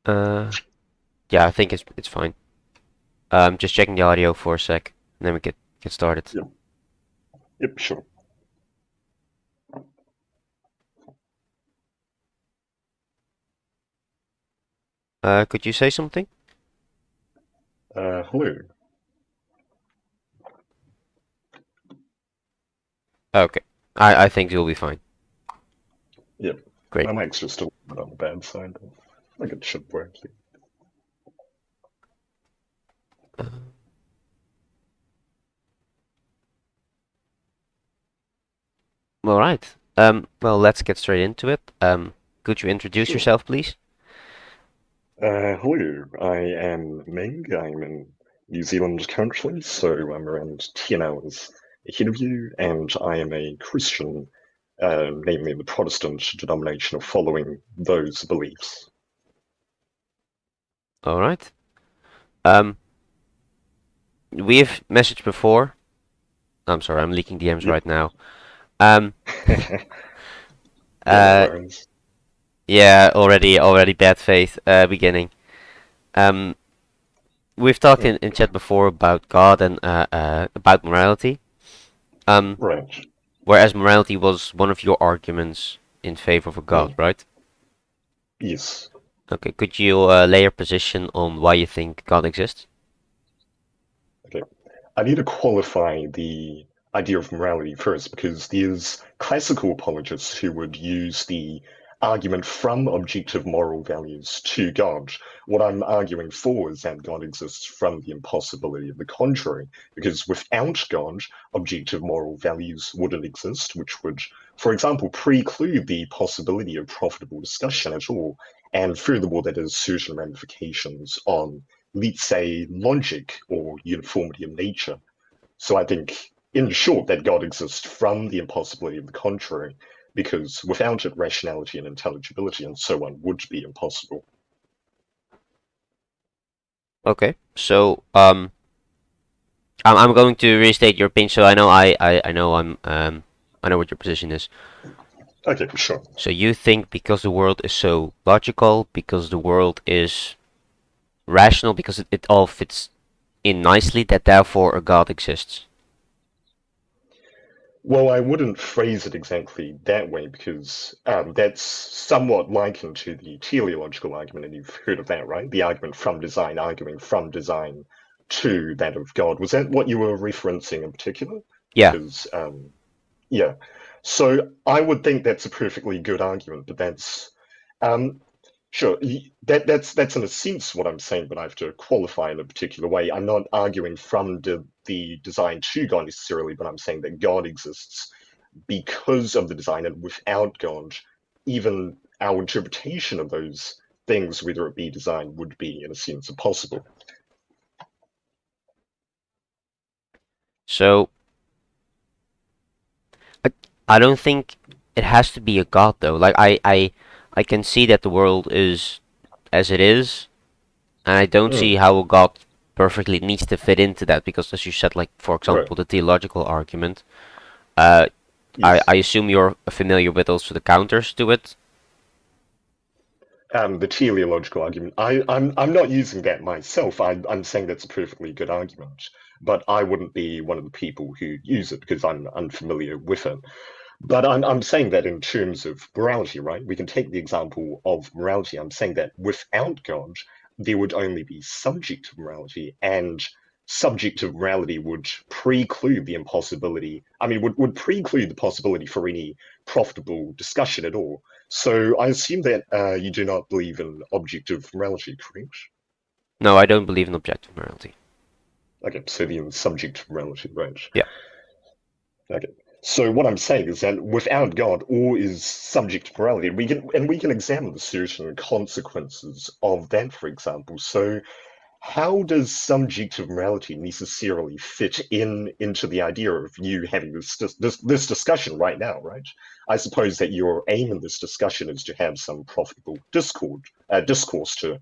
Uh, yeah, I think it's fine. Just checking the audio for a sec, and then we get started. Yep, yep, sure. Could you say something? Hello. Okay. I think you'll be fine. Yep, Great. my mic's just a little bit on the bad side. But I think it should work. Uh, all right. Well, let's get straight into it. Could you introduce Sure. yourself, please? Hello, I am Ming. I'm in New Zealand currently, so I'm around 10 hours ahead of you, and I am a Christian, namely the Protestant denomination of following those beliefs. All right. Um, we've messaged before. I'm sorry, I'm leaking DMs Yep. right now. Um, Yeah, no uh, worries. yeah, already bad faith. Beginning. Um, we've talked Hmm. in chat before about God and about morality. Um, Right. whereas morality was one of your arguments in favor of a God, Hmm. right? Yes. Okay, could you lay your position on why you think God exists? Okay. I need to qualify the idea of morality first because there's classical apologists who would use the argument from objective moral values to God. What I'm arguing for is that God exists from the impossibility of the contrary, because without God, objective moral values wouldn't exist, which would, for example, preclude the possibility of profitable discussion at all. And furthermore, that has certain ramifications on, let's say, logic or uniformity of nature. So I think, in short, that God exists from the impossibility of the contrary, because without it, rationality and intelligibility and so on would be impossible. Okay, so I'm going to restate your opinion. So I know I know what your position is. Okay, sure. So you think because the world is so logical, because the world is rational, because it all fits in nicely, that therefore a God exists. Well, I wouldn't phrase it exactly that way because that's somewhat likened to the teleological argument, and you've heard of that, right? The argument from design, arguing from design to that of God. Was that what you were referencing in particular? Yeah. Because yeah. So I would think that's a perfectly good argument, but that's um, sure. That's in a sense what I'm saying, but I have to qualify in a particular way. I'm not arguing from the design to God necessarily, but I'm saying that God exists because of the design, and without God, even our interpretation of those things, whether it be design, would be in a sense impossible. So I, I don't think it has to be a God though. Like I can see that the world is as it is, and I don't see Mm, how a God perfectly needs to fit into that because, as you said, like for right. example, the theological argument. Uh, Yes. I assume you're familiar with also the counters to it. The teleological argument. I'm not using that myself. I'm saying that's a perfectly good argument, but I wouldn't be one of the people who use it because I'm unfamiliar with it. But I'm saying that in terms of morality, right? We can take the example of morality. I'm saying that without God, there would only be subjective morality, and subjective morality would preclude the impossibility. I mean, would preclude the possibility for any profitable discussion at all. So I assume that you do not believe in objective morality, correct? No, I don't believe in objective morality. Okay, so the subjective morality, right? Yeah. Okay. So what I'm saying is that without God, all is subject to morality. We can examine the certain consequences of that, for example. So how does subjective morality necessarily fit into the idea of you having this discussion right now, right? I suppose that your aim in this discussion is to have some profitable discourse to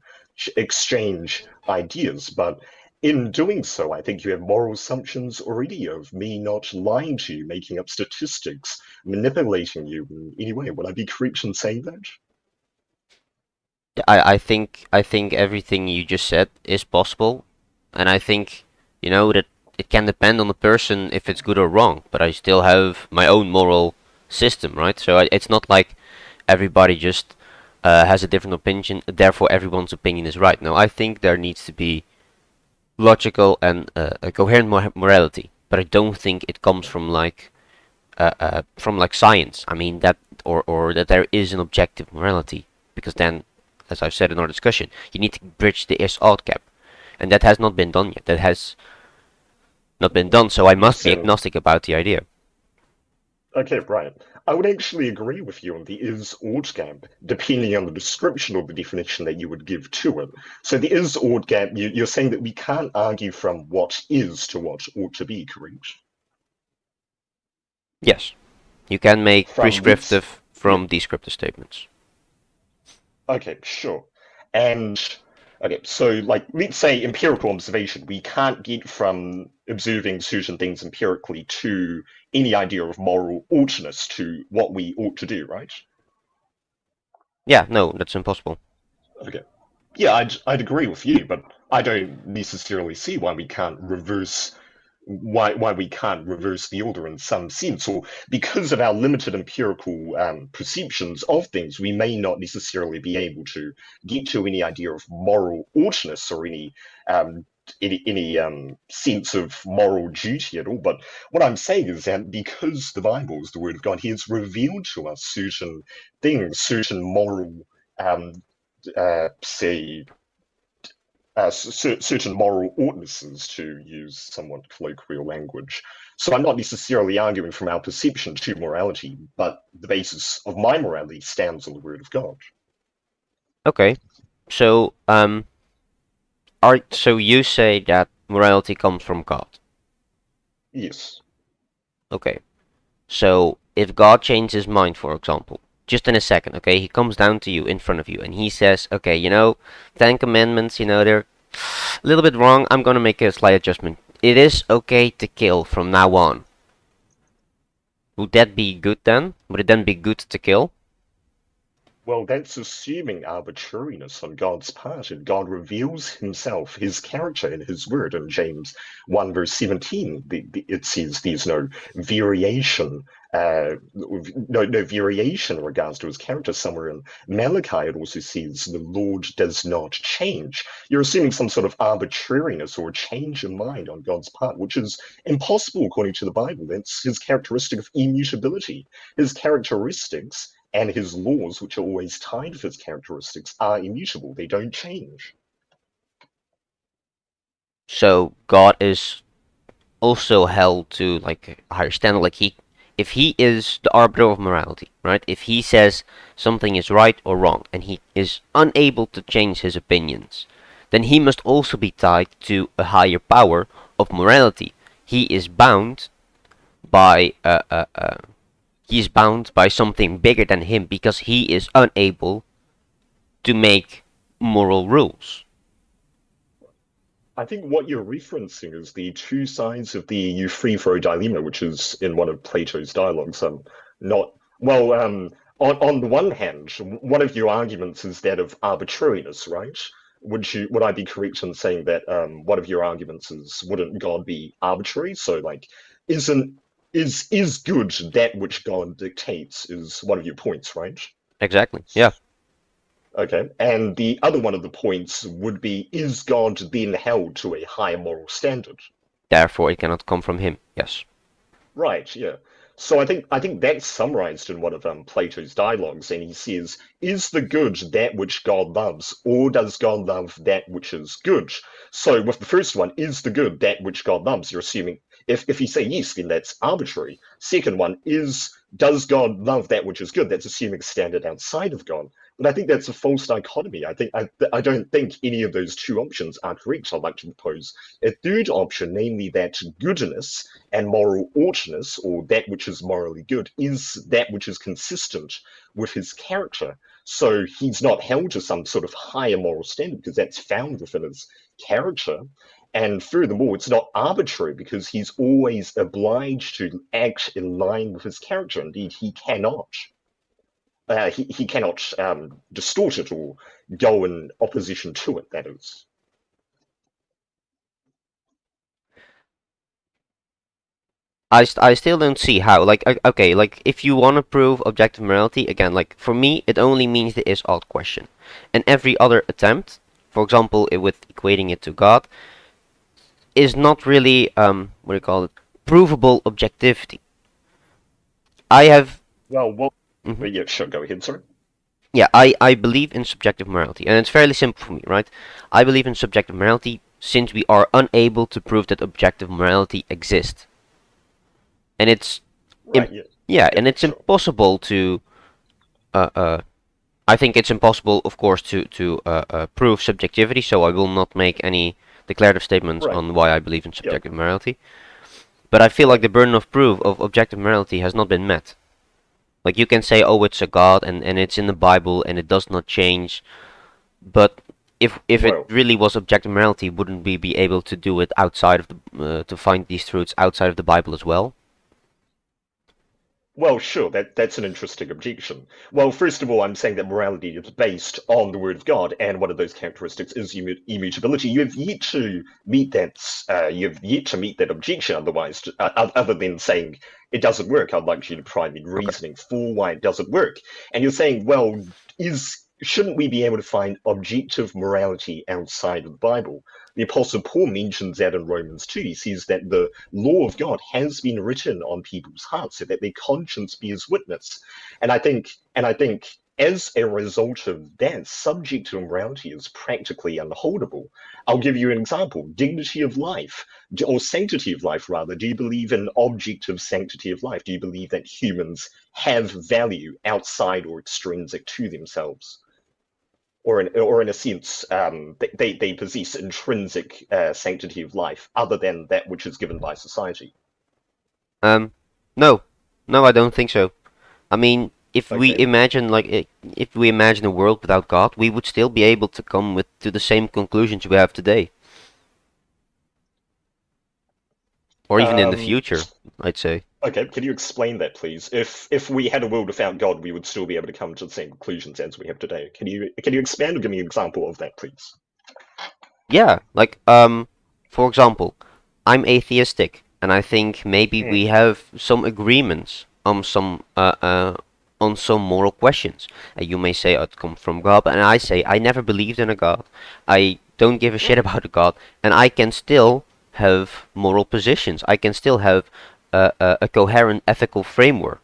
exchange ideas, but in doing so, I think you have moral assumptions already of me not lying to you, making up statistics, manipulating you in any way. Would I be correct in saying that? I think everything you just said is possible, and I think that it can depend on the person if it's good or wrong. But I still have my own moral system, right? So it's not like everybody just has a different opinion, therefore everyone's opinion is right. No, I think there needs to be logical and a coherent morality, but I don't think it comes from like science. I mean that, or that there is an objective morality, because then, as I've said in our discussion, you need to bridge the is-ought gap, and that has not been done yet. That has not been done, so I must be Listen, agnostic about the idea. okay, right. I would actually agree with you on the is-ought gap, depending on the description or the definition that you would give to it. So the is-ought gap, you're saying that we can't argue from what is to what ought to be, correct? Yes, you can make From let's, prescriptive yeah, from descriptive statements. okay, sure. And okay, so like let's say empirical observation, we can't get from observing certain things empirically to any idea of moral oughtness to what we ought to do, right? Yeah, no, that's impossible. Okay. Yeah, I'd agree with you, but I don't necessarily see why we can't reverse the order in some sense, or because of our limited empirical perceptions of things, we may not necessarily be able to get to any idea of moral oughtness or um, any sense of moral duty at all. But what I'm saying is that because the Bible is the Word of God, He has revealed to us certain things, certain moral um, say certain moral ordinances, to use somewhat colloquial language. So I'm not necessarily arguing from our perception to morality, but the basis of my morality stands on the Word of God. Okay, so so you say that morality comes from God. Yes. Okay, so if God changes his mind, for example, just in a second, okay, he comes down to you in front of you and he says, okay, Ten Commandments, they're a little bit wrong. I'm gonna make a slight adjustment. It is okay to kill from now on. Would that be good then? Would it then be good to kill? Well, that's assuming arbitrariness on God's part, and God reveals himself, his character in his word. In James 1, verse 17, it says there's no variation, no variation in regards to his character. Somewhere in Malachi, it also says the Lord does not change. You're assuming some sort of arbitrariness or a change in mind on God's part, which is impossible according to the Bible. That's his characteristic of immutability. His characteristics and his laws, which are always tied with his characteristics, are immutable. They don't change. So God is also held to like a higher standard. Like if he is the arbiter of morality, right? If he says something is right or wrong, and he is unable to change his opinions, then he must also be tied to a higher power of morality. He is bound by something bigger than him because he is unable to make moral rules. I think what you're referencing is the two sides of the Euphrey dilemma, which is in one of Plato's dialogues. Not well. On the one hand, one of your arguments is that of arbitrariness, right? Would I be correct in saying that one of your arguments is wouldn't God be arbitrary? So like, isn't is good that which God dictates is one of your points, right? Exactly. Yeah. Okay. And the other one of the points would be, is God then held to a higher moral standard? Therefore, it cannot come from him. Yes. Right, yeah. So I think that's summarized in one of Plato's dialogues, and he says, "Is the good that which God loves, or does God love that which is good?" So with the first one, is the good that which God loves? You're assuming if you say yes, then that's arbitrary. Second one is, does God love that which is good? That's assuming a standard outside of God. But I think that's a false dichotomy. I don't think any of those two options are correct. I'd like to propose a third option, namely that goodness and moral oughtness, or that which is morally good, is that which is consistent with his character. So he's not held to some sort of higher moral standard because that's found within his character. And furthermore, it's not arbitrary because he's always obliged to act in line with his character. Indeed, he cannot. he cannot distort it or go in opposition to it. That is. I still don't see how. Like, okay, like if you want to prove objective morality, again, like for me, it only means the is-ought question, and every other attempt, for example, with equating it to God, is not really what do you call it, provable objectivity. I have. Well, Mhm. yeah, sure, go ahead, sorry. Yeah, I believe in subjective morality, and it's fairly simple for me, right? I believe in subjective morality since we are unable to prove that objective morality exists, and Right, yeah. yeah, Yep, and it's sure. impossible to uh, uh, I think it's impossible, of course, to prove subjectivity, so I will not make any declarative statements Right, on why I believe in yep, subjective morality. But I feel like right. the burden of proof of objective morality has not been met. Like you can say, oh, it's a God and it's in the Bible and it does not change, but if it Well, really was objective morality, wouldn't we be able to do it outside of the to find these truths outside of the Bible as well? Well, sure, that's an interesting objection. Well, first of all, I'm saying that morality is based on the Word of God, and one of those characteristics is immutability. You have yet to meet that. You have yet to meet that objection. Otherwise, other than saying it doesn't work, I'd like you to provide me Okay. reasoning for why it doesn't work. And you're saying, well, is shouldn't we be able to find objective morality outside of the Bible? The Apostle Paul mentions that in Romans 2. He says that the law of God has been written on people's hearts so that their conscience bears witness. And I think as a result of that, subjective morality is practically unholdable. I'll give you an example. Dignity of life, or sanctity of life, rather. Do you believe in objective sanctity of life? Do you believe that humans have value outside or extrinsic to themselves? Or in a sense, they possess intrinsic sanctity of life other than that which is given by society. Um, no, no, I don't think so. I mean, if we Okay. imagine if we imagine a world without God, we would still be able to come with to the same conclusions we have today, or even in the Um, future, I'd say. okay, can you explain that, please? If we had a world without God, we would still be able to come to the same conclusions as we have today. Can you expand or give me an example of that, please? Yeah, like for example, I'm atheistic, and I think maybe Mm, we have some agreements on some moral questions. And you may say it comes from God, and I say I never believed in a God. I don't give a shit mm. about a God, and I can still have moral positions. I can still have a coherent ethical framework.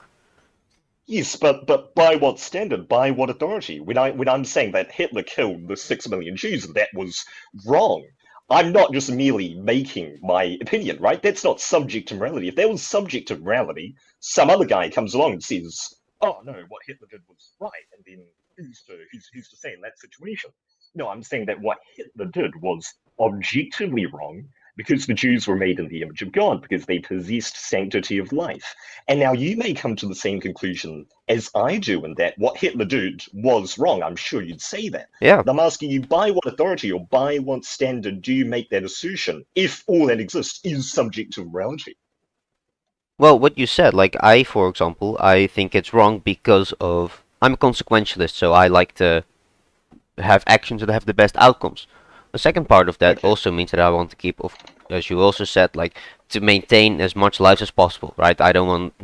Yes, but by what standard? By what authority? When I'm saying that Hitler killed the 6 million Jews and that was wrong, I'm not just merely making my opinion, right? That's not subject to morality. If that was subject to morality, some other guy comes along and says, "Oh no, what Hitler did was right," and then who's to say in that situation? No, I'm saying that what Hitler did was objectively wrong because the Jews were made in the image of God, because they possessed sanctity of life. And now you may come to the same conclusion as I do in that what Hitler did was wrong. I'm sure you'd say that. Yeah. But I'm asking you, by what authority or by what standard do you make that assertion if all that exists is subject to morality? Well, what you said, like I, for example, I think it's wrong because of I'm a consequentialist, so I like to have actions that have the best outcomes. The second part of that Okay. also means that I want to keep, of, as you also said, like to maintain as much lives as possible, right? I don't want,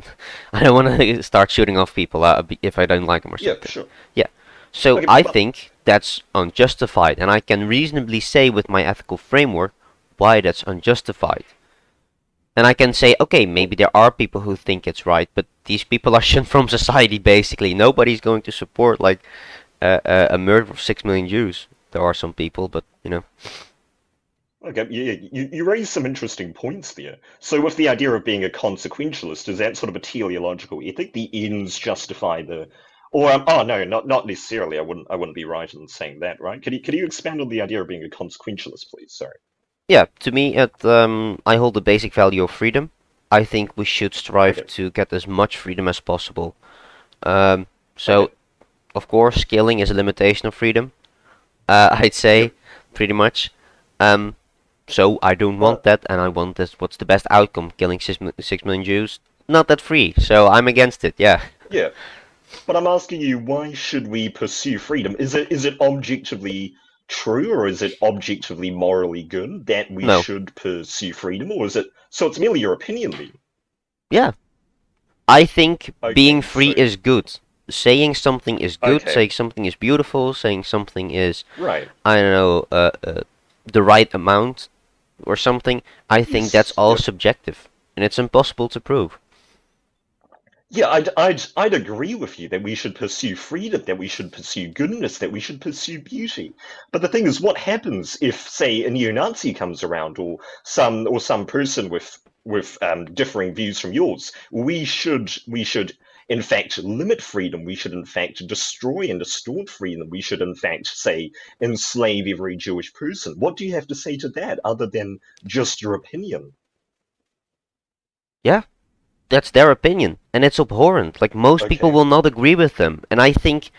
I don't want to start shooting off people if I don't like them or Yeah, something. sure. Yeah. So Okay, I but think that's unjustified, and I can reasonably say with my ethical framework why that's unjustified. And I can say, okay, well, maybe there are people who think it's right, but these people are shunned from society. Basically, nobody's going to support like a murder of 6 million Jews. There are some people, but you know. okay, yeah, you raise some interesting points there. So with the idea of being a consequentialist, is that sort of a teleological ethic? The ends justify the or oh no, not necessarily. I wouldn't be right in saying that, right? Could you expand on the idea of being a consequentialist, please? Sorry. Yeah, to me, I hold the basic value of freedom. I think we should strive Okay. to get as much freedom as possible. Um, Okay. so, of course, scaling is a limitation of freedom. I'd Yep. say, pretty much. Um, so I don't want But that, and I want this. What's the best outcome? Killing 6 million Jews? Not that free. So I'm against it. Yeah. yeah. But I'm asking you, why should we pursue freedom? Is it objectively true, or is it objectively morally good that we No. should pursue freedom, or is it so it's merely your opinion then? Yeah. I think being Okay, free so is good. Saying something is good, okay, saying something is beautiful, saying something is, right. I don't know, the right amount or something. I think that's Yes, all yep. subjective, and it's impossible to prove. Yeah, I'd agree with you that we should pursue freedom, that we should pursue goodness, that we should pursue beauty. But the thing is, what happens if, say, a neo-Nazi comes around, or some person with differing views from yours? We should in fact limit freedom. We should in fact destroy and distort freedom. We should in fact say enslave every Jewish person. What do you have to say to that, other than just your opinion? Yeah, that's their opinion, and it's abhorrent. Like most people Okay, will not agree with them, and I think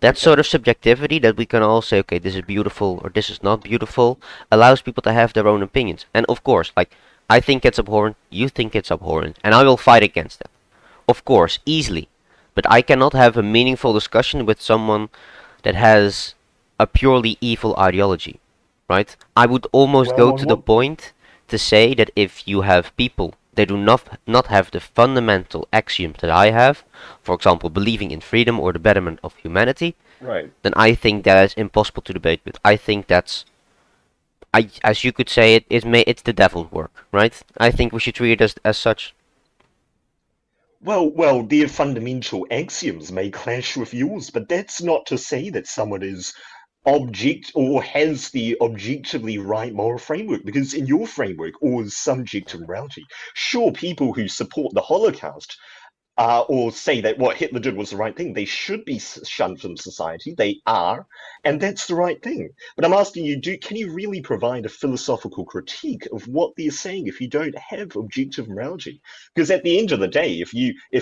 that okay. sort of subjectivity that we can all say, okay, this is beautiful or this is not beautiful, allows people to have their own opinions. And of course, like I think it's abhorrent, you think it's abhorrent, and I will fight against that. Of course, easily. But I cannot have a meaningful discussion with someone that has a purely evil ideology, right? I would almost Well, go on to the what point to say that if you have people they do not have the fundamental axioms that I have, for example, believing in freedom or the betterment of humanity, right. then I think that is impossible to debate with. I think that's, as you could say it's the devil's work, right? I think we should treat it as such. Well, their fundamental axioms may clash with yours, but that's not to say that someone is object or has the objectively right moral framework, because in your framework, or subjective morality, sure, people who support the Holocaust or say that what Hitler did was the right thing. They should be shunned from society. They are, and that's the right thing. But I'm asking you, can you really provide a philosophical critique of what they're saying if you don't have objective morality? Because at the end of the day, if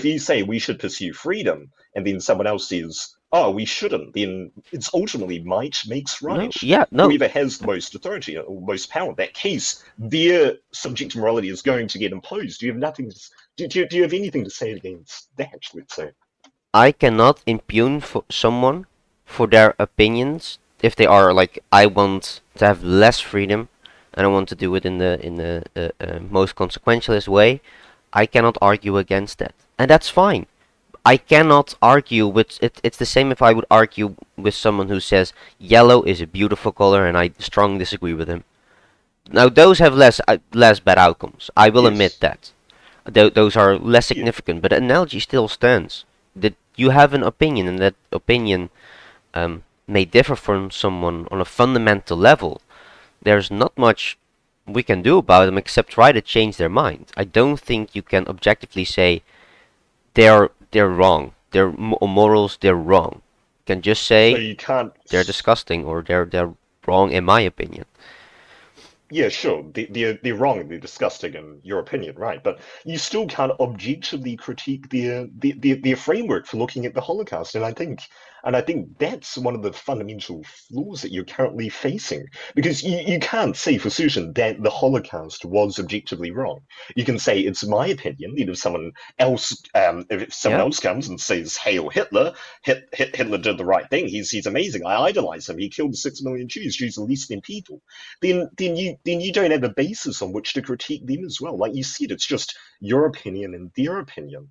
you say we should pursue freedom, and then someone else says, oh, we shouldn't, then it's ultimately might makes No, right. yeah, no, Whoever has the most authority or most power in that case, their subjective morality is going to get imposed. You have nothing to do you have anything to say against that, let's say? I cannot impugn for someone for their opinions if they are like I want to have less freedom and I want to do it in the most consequentialist way. I cannot argue against that, and that's fine. I cannot argue with it. It's the same if I would argue with someone who says yellow is a beautiful color, and I strongly disagree with him. Now those have less bad outcomes. I will admit Yes. that. Those are less Yeah. significant, but the analogy still stands. That you have an opinion, and that opinion may differ from someone on a fundamental level. There's not much we can do about them except try to change their mind. I don't think you can objectively say they're wrong. Their morals they're wrong. You can just So say you can't. they're disgusting or they're wrong in my opinion. Yeah, sure. They're wrong. They're disgusting in your opinion, right? But you still can't objectively critique their framework for looking at the Holocaust. And I think that's one of the fundamental flaws that you're currently facing. Because you can't say for certain that the Holocaust was objectively wrong. You can say it's my opinion. Then if someone Yeah, else comes and says, "Hail Hitler," Hitler did the right thing. He's amazing. I idolize him. He killed 6 million Jews. Jews are less than people, then you don't have a basis on which to critique them as well. Like you said, it's just your opinion and their opinion.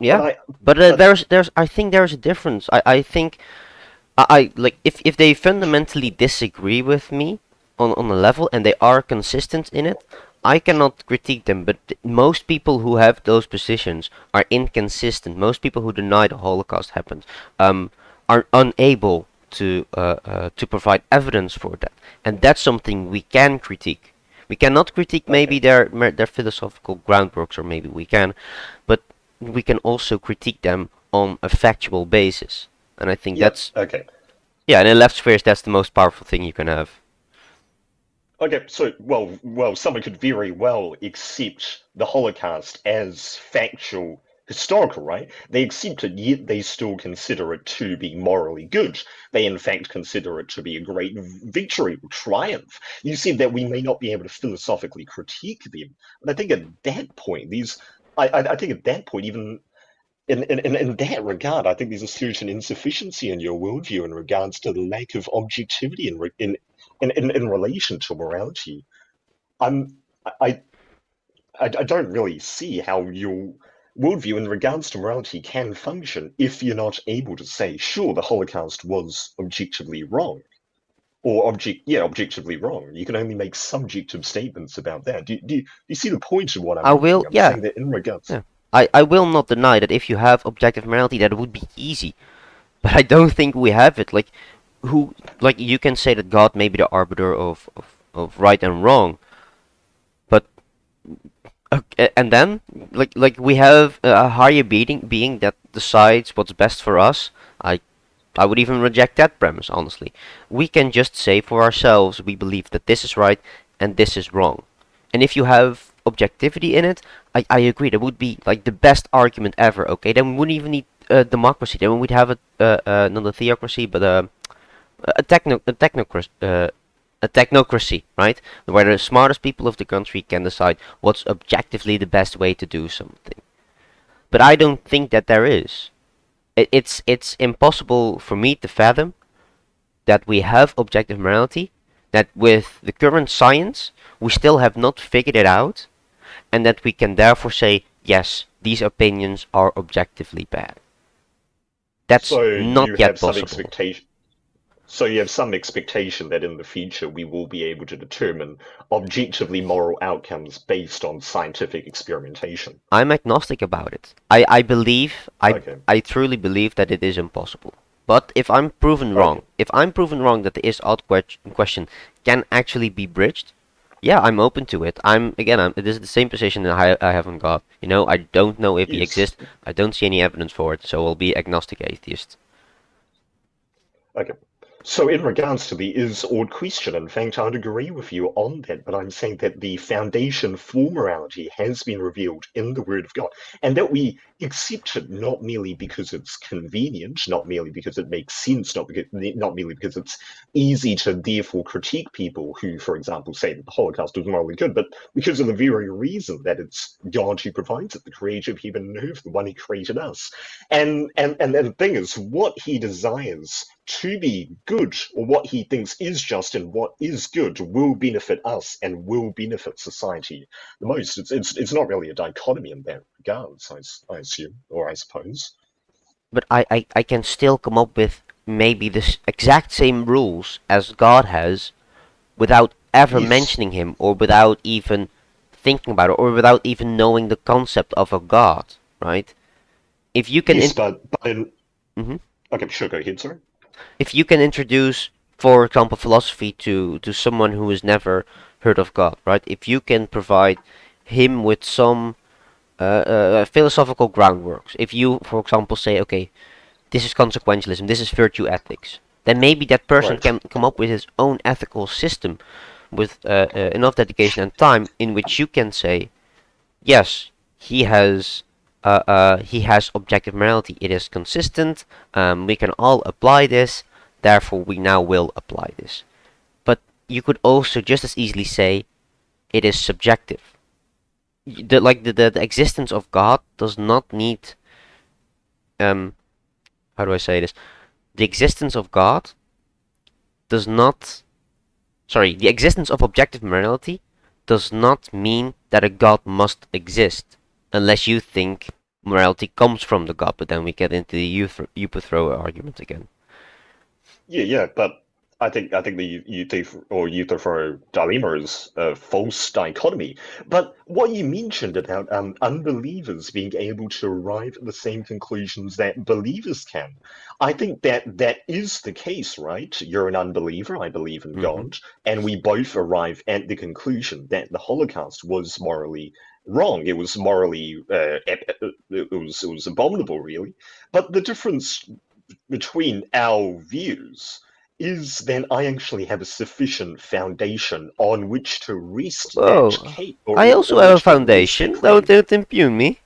But yeah. I But but there's I think there's a difference. I think I like if they fundamentally disagree with me on a level and they are consistent in it, I cannot critique them. But most people who have those positions are inconsistent. Most people who deny the Holocaust happened are unable to provide evidence for that, and that's something we can critique. We cannot critique maybe okay. their philosophical groundworks, or maybe we can, but we can also critique them on a factual basis. And I think Yeah, that's, okay. yeah, and in left spheres, that's the most powerful thing you can have. Okay, so someone could very well accept the Holocaust as factual, historical, right? They accept it, yet they still consider it to be morally good. They, in fact, consider it to be a great victory or triumph. You said that we may not be able to philosophically critique them, but I think at that point, even in that regard, I think there's a certain insufficiency in your worldview in regards to the lack of objectivity in relation to morality. I'm I I don't really see how your worldview in regards to morality can function if you're not able to say, sure, the Holocaust was objectively wrong, or objectively wrong. You can only make subjective statements about that. Do you see the point of what I'm I will, making? I'm yeah, saying that in regards. yeah. I will not deny that if you have objective morality, that it would be easy. But I don't think we have it. Who, like, you can say that God may be the arbiter of right and wrong, but and then we have a higher being that decides what's best for us. I I would even reject that premise, honestly. We can just say for ourselves we believe that this is right and this is wrong. And if you have objectivity in it, I agree. That would be like the best argument ever. Okay, then we wouldn't even need democracy. Then we'd have not a theocracy, but a technocracy, right? Where the smartest people of the country can decide what's objectively the best way to do something. But I don't think that there is. It's impossible for me to fathom that we have objective morality, that with the current science we still have not figured it out, and that we can therefore say, yes, these opinions are objectively bad. That's So not you yet have some possible. expectation. So you have some expectation that in the future we will be able to determine objectively moral outcomes based on scientific experimentation. I'm agnostic about it. I believe, Okay. I truly believe that it is impossible. But Okay. if I'm proven wrong that the is ought question can actually be bridged, yeah, I'm open to it. This is the same position that I have on God. You know, I don't know if he Yes. exists. I don't see any evidence for it, so I'll be agnostic atheist. Okay. So in regards to the is-ought question, in fact, I'd agree with you on that, but I'm saying that the foundation for morality has been revealed in the Word of God, and that we accept it not merely because it's convenient, not merely because it makes sense, not merely because it's easy to therefore critique people who, for example, say that the Holocaust was morally good, but because of the very reason that it's God who provides it, the creator of heaven and earth, the one who created us. And the thing is, what he desires to be good, or what he thinks is just and what is good, will benefit us and will benefit society the most. It's not really a dichotomy in that regards, I assume, or I suppose. But I can still come up with maybe the exact same rules as God has without ever Yes, mentioning him or without even thinking about it or without even knowing the concept of a God, right? If you can yes, int- but in, Mhm. okay, sure, go ahead, sir. If you can introduce, for example, philosophy to someone who has never heard of God, right? If you can provide him with some philosophical groundworks, if you, for example, say, okay, this is consequentialism, this is virtue ethics, then maybe that person Right. can come up with his own ethical system with enough dedication and time in which you can say, yes, he has objective morality. It is consistent. We can all apply this. Therefore, we now will apply this. But you could also just as easily say it is subjective. The existence of God does not need how do I say this? The existence of God does not the existence of objective morality does not mean that a God must exist, unless you think morality comes from the God. But then we get into the Euthyphro argument again. Yeah, but I think the Euthyphro dilemma is a false dichotomy. But what you mentioned about unbelievers being able to arrive at the same conclusions that believers can, I think that that is the case, right? You're an unbeliever, I believe in Hmm. God, and we both arrive at the conclusion that the Holocaust was morally wrong. It was morally it was abominable, really. But the difference between our views is then I actually have a sufficient foundation on which to rest that Oh, case, I also or have a which to rest that foundation. claim. Don't impugn me.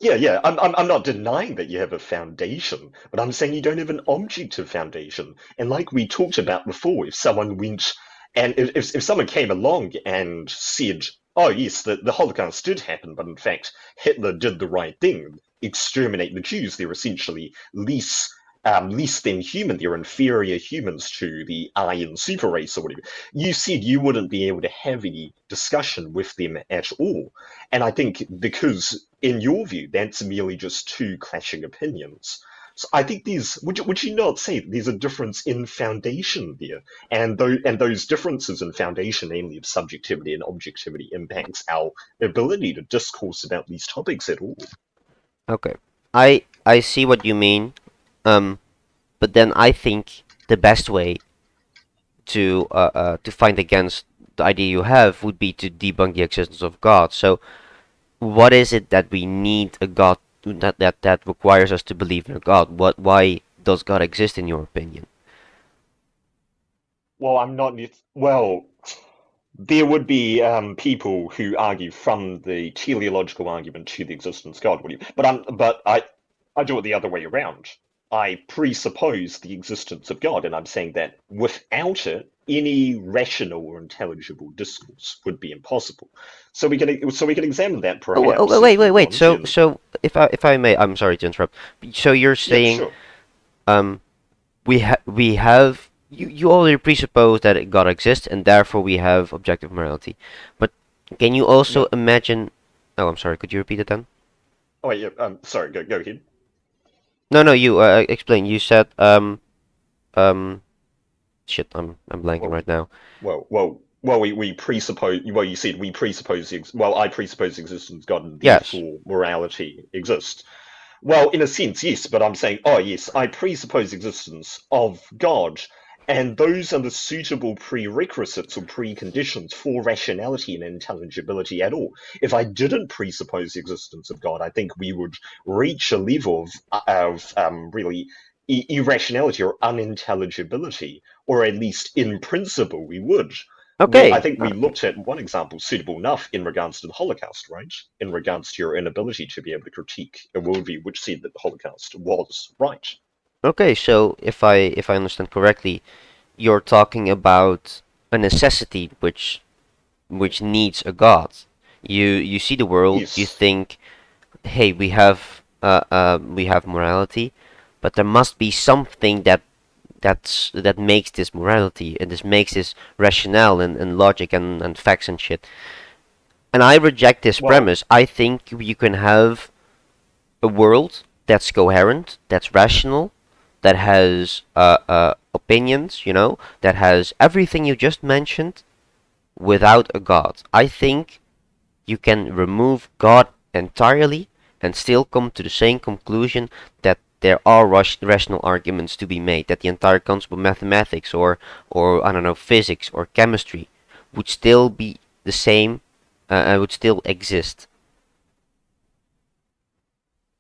Yeah, I'm not denying that you have a foundation, but I'm saying you don't have an objective foundation. And like we talked about before, if someone went and if someone came along and said, oh yes, the Holocaust did happen, but in fact Hitler did the right thing, exterminate the Jews. They're essentially less than human. They're inferior humans to the Aryan super race or whatever. You said you wouldn't be able to have any discussion with them at all, and I think because in your view that's merely just two clashing opinions. So I think there's would you not say that there's a difference in foundation there? And those differences in foundation, namely of subjectivity and objectivity, impacts our ability to discourse about these topics at all. Okay, I see what you mean. Um, but then I think the best way to fight against the idea you have would be to debunk the existence of God. So what is it that we need a God that requires us to believe in a God? Why does God exist in your opinion? Well, I'm not. Well, there would be people who argue from the teleological argument to the existence of God, would you? But I do it the other way around. I presuppose the existence of God, and I'm saying that without it, any rational or intelligible discourse would be impossible. So we can examine that perhaps Wait, if wait, you wait. want. So And so if I may, I'm sorry to interrupt. So you're yeah, saying sure. um we have you already presuppose that God exists and therefore we have objective morality. But can you also No. imagine? Oh, I'm sorry. Could you repeat it then? Oh wait, yeah. Sorry. Go ahead. No, no. You explain. You said um shit. I'm blanking Well, right now. we presuppose. Well, you said we presuppose. Well, I presuppose the existence of God, and Yes. therefore morality exists. Well, in a sense, yes, but I'm saying, oh yes, I presuppose existence of God, and those are the suitable prerequisites or preconditions for rationality and intelligibility at all. If I didn't presuppose the existence of God, I think we would reach a level of really irrationality or unintelligibility, or at least in principle we would. I Okay. think we Okay. looked at one example suitable enough in regards to the Holocaust, right? In regards to your inability to be able to critique a worldview which said that the Holocaust was right. Okay. So if I understand correctly, you're talking about a necessity which needs a God. You see the world. You Yes. think, hey, we have morality, but there must be something that makes this morality and this makes this rationale and logic and facts and shit. And I reject this Well, premise. I think you can have a world that's coherent, that's rational, that has opinions, that has everything you just mentioned without a God. I think you can remove God entirely and still come to the same conclusion that there are rational arguments to be made, that the entire concept of mathematics or I don't know, physics or chemistry would still be the same, would still exist.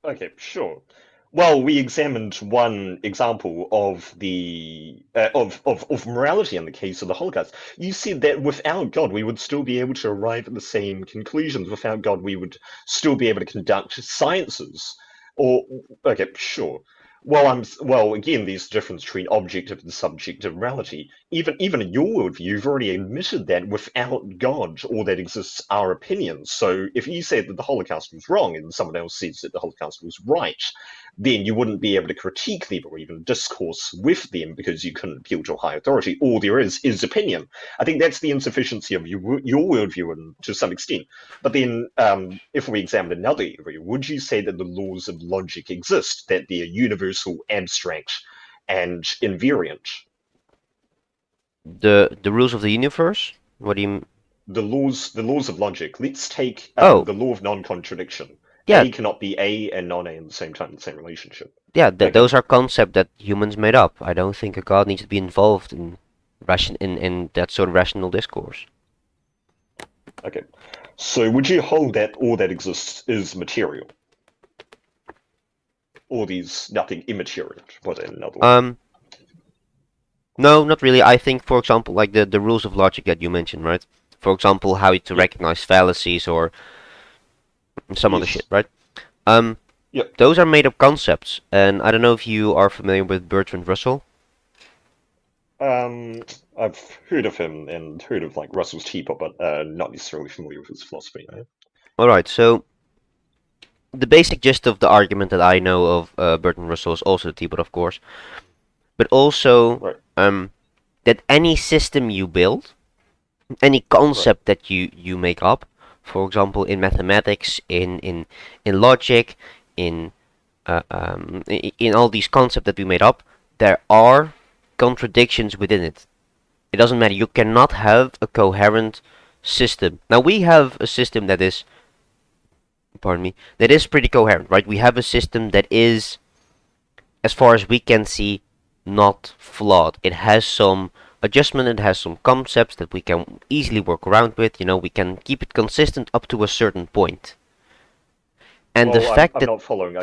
okay, sure. Well, we examined one example of the of morality in the case of the Holocaust. You said that without God, we would still be able to arrive at the same conclusions. Without God, we would still be able to conduct sciences. Or okay, sure. Well again, there's a difference between objective and subjective morality. Even in your worldview, you've already admitted that without God, all that exists are opinions. So if you say that the Holocaust was wrong and someone else says that the Holocaust was right, then you wouldn't be able to critique them or even discourse with them because you couldn't appeal to a high authority. All there is opinion. I think that's the insufficiency of your worldview and to some extent. But then, if we examine another area, would you say that the laws of logic exist, that they're universal, abstract, and invariant? The rules of the universe. What do you? The laws of logic. Let's take Oh, the law of non-contradiction. yeah, A cannot be A and non-A in the same time in the same relationship. yeah. Okay, Those are concepts that humans made up. I don't think a god needs to be involved in that sort of rational discourse. okay. So would you hold that all that exists is material? Or there's nothing immaterial, to put it in another way? Um, No, not really. I think, for example, like the rules of logic that you mentioned, right? For example, how to Yep. recognize fallacies or some other shit, Yes. right? Um, Yep. those are made up concepts, and I don't know if you are familiar with Bertrand Russell. Um, I've heard of him and heard of like Russell's teapot, but not necessarily familiar with his philosophy. Eh? All right, so the basic gist of the argument that I know of Bertrand Russell is also the teapot, of course, but also Right, that any system you build, any right, concept that you make up, for example, in mathematics, in logic, in in all these concepts that we made up, there are contradictions within it. It doesn't matter. You cannot have a coherent system. Now we have a system that is, pardon me, that is pretty coherent, right? We have a system that is, as far as we can see, not flawed. It has some adjustment, it has some concepts that we can easily work around with. You know, we can keep it consistent up to a certain point. And the well, I'm fact I'm that, not following.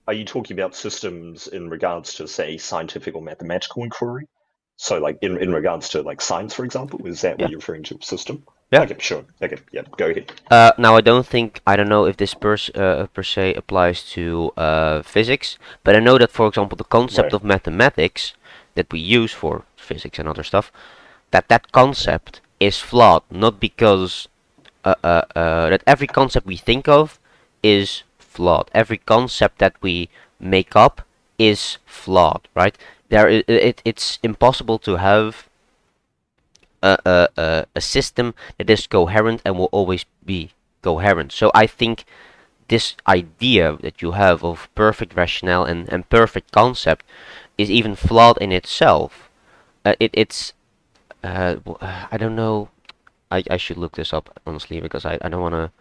Are you talking about systems in regards to, say, scientific or mathematical inquiry? So, like in regards to like science, for example, is that yeah, what you're referring to? System? yeah. Okay, sure. Okay, yeah, go ahead. Now I don't know if this per se applies to physics, but I know that, for example, the concept Right. of mathematics that we use for physics and other stuff, that concept is flawed, not because that every concept we think of is flawed. Every concept that we make up is flawed, right? It's impossible to have a system that is coherent and will always be coherent. So I think this idea that you have of perfect rationale and perfect concept is even flawed in itself. It's I don't know. I should look this up honestly because I don't want to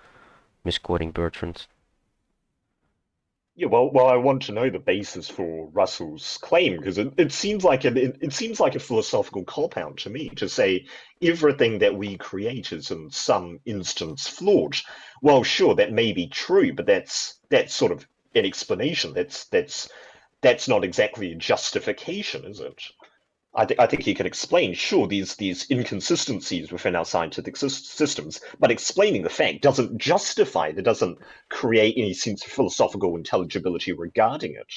misquoting Bertrand. Yeah, well, I want to know the basis for Russell's claim because it seems like it seems like a philosophical cop-out to me to say everything that we create is in some instance flawed. Well, sure, that may be true, but that's sort of an explanation. That's not exactly a justification, is it? I think he can explain, sure, these inconsistencies within our scientific systems, but explaining the fact doesn't justify it, it doesn't create any sense of philosophical intelligibility regarding it.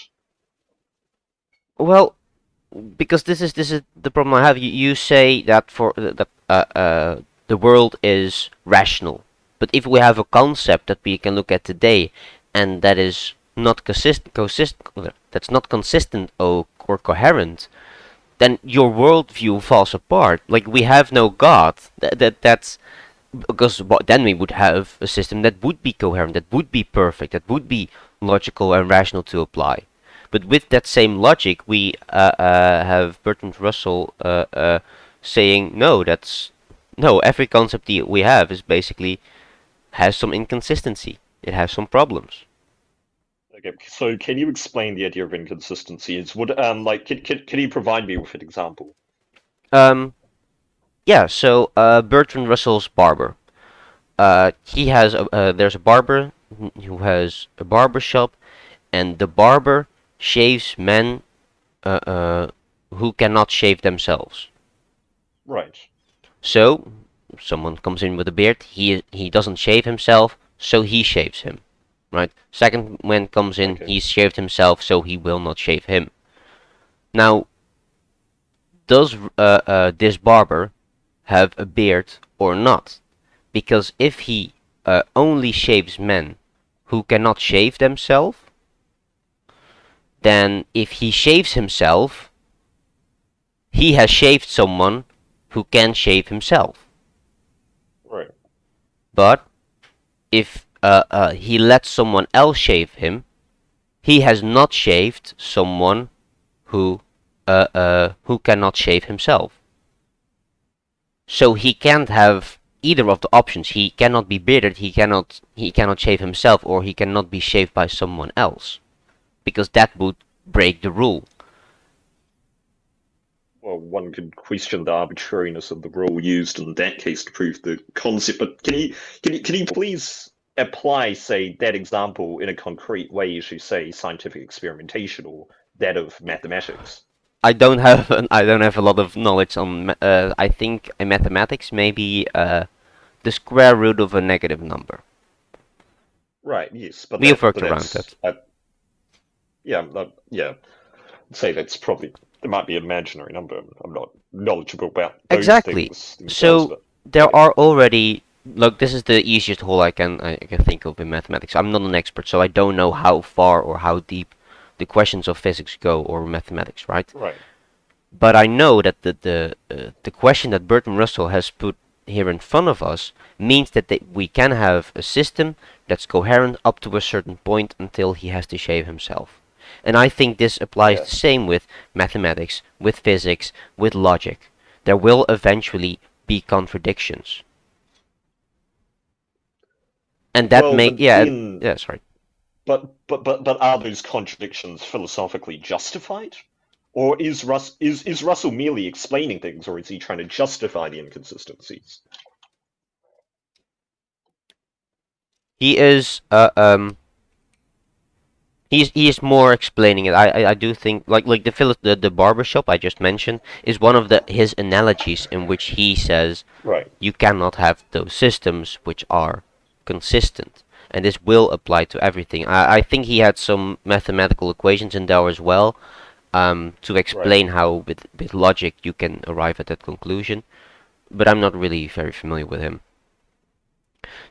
Well, because this is the problem I have. You say that for the world is rational, but if we have a concept that we can look at today, and that is not that's not consistent or coherent, then your worldview falls apart. Like we have no God. That's because then we would have a system that would be coherent, that would be perfect, that would be logical and rational to apply. But with that same logic, we have Bertrand Russell saying no. That's no. Every concept we have is basically has some inconsistency. It has some problems. Okay, so can you explain the idea of inconsistencies? Would like can you provide me with an example? Um, yeah. So Bertrand Russell's barber. He has there's a barber who has a barber shop, and the barber shaves men uh, uh, who cannot shave themselves. Right. So someone comes in with a beard, he doesn't shave himself, so he shaves him. Right? Second man comes in, Okay. he's shaved himself, so he will not shave him. Now, does this barber have a beard or not? Because if he only shaves men who cannot shave themselves, then if he shaves himself, he has shaved someone who can shave himself. Right. But if he lets someone else shave him, he has not shaved someone who cannot shave himself. So he can't have either of the options. He cannot be bearded. He cannot shave himself, or he cannot be shaved by someone else, because that would break the rule. Well, one could question the arbitrariness of the rule used in that case to prove the concept, but can you please apply, say, that example in a concrete way as you say scientific experimentation or that of mathematics? I don't have a lot of knowledge on. I think in mathematics maybe the square root of a negative number. Right, yes, We've but worked around that's that. yeah, yeah. I'd say that's probably there might be an imaginary number. I'm not knowledgeable about those Exactly. things themselves, So but there okay, are already, look, this is the easiest hole I can think of in mathematics. I'm not an expert, so I don't know how far or how deep the questions of physics go or mathematics, right? right, But I know that the question that Bertrand Russell has put here in front of us means that we can have a system that's coherent up to a certain point until he has to shave himself. And I think this applies yeah. the same with mathematics, with physics, with logic. There will eventually be contradictions. And that Well, make but yeah, then, yeah, sorry. but are those contradictions philosophically justified? Or is Russell merely explaining things, or is he trying to justify the inconsistencies? He is he is more explaining it. I do think like the barber shop I just mentioned is one of the his analogies in which he says Right, you cannot have those systems which are consistent, and this will apply to everything. I think he had some mathematical equations in there as well, to right. explain how with logic you can arrive at that conclusion, but I'm not really very familiar with him.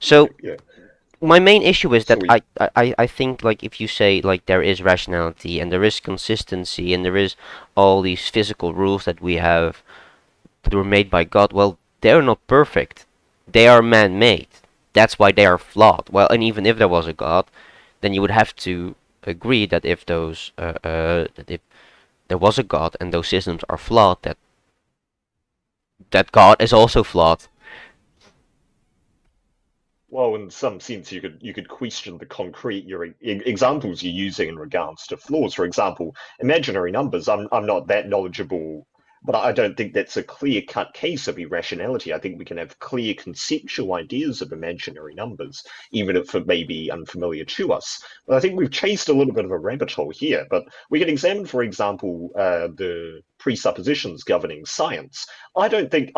So Okay, yeah. my main issue is So that we, I think like if you say like there is rationality and there is consistency and there is all these physical rules that we have that were made by God, well, they're not perfect. They are man-made. That's why they are flawed. Well, and even if there was a God, then you would have to agree that if that if there was a God and those systems are flawed, that God is also flawed. well, in some sense, you could question the concrete examples you're using in regards to flaws. For example, imaginary numbers. I'm not that knowledgeable, but I don't think that's a clear-cut case of irrationality. I think we can have clear conceptual ideas of imaginary numbers, even if it may be unfamiliar to us. But I think we've chased a little bit of a rabbit hole here. But we can examine, for example, the presuppositions governing science. I don't think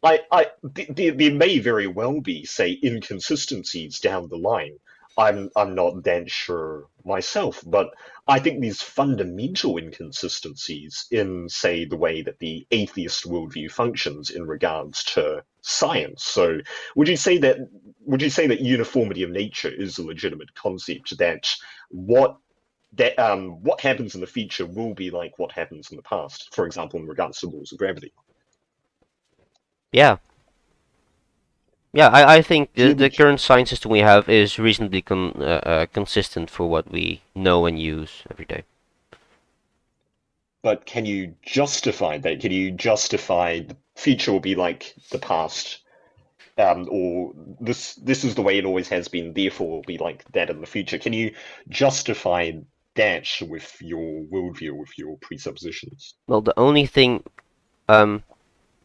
there may very well be, say, inconsistencies down the line. I'm not that sure myself, but I think there's fundamental inconsistencies in, say, the way that the atheist worldview functions in regards to science. So, would you say that would you say that uniformity of nature is a legitimate concept? That what what happens in the future will be like what happens in the past, for example, in regards to laws of gravity. Yeah, yeah. I think Do you the ever current science system we have is reasonably consistent for what we know and use every day. But can you justify that? Can you justify the future will be like the past, or this is the way it always has been, therefore will be like that in the future? Can you justify that with your worldview, with your presuppositions? Well, the only thing, um,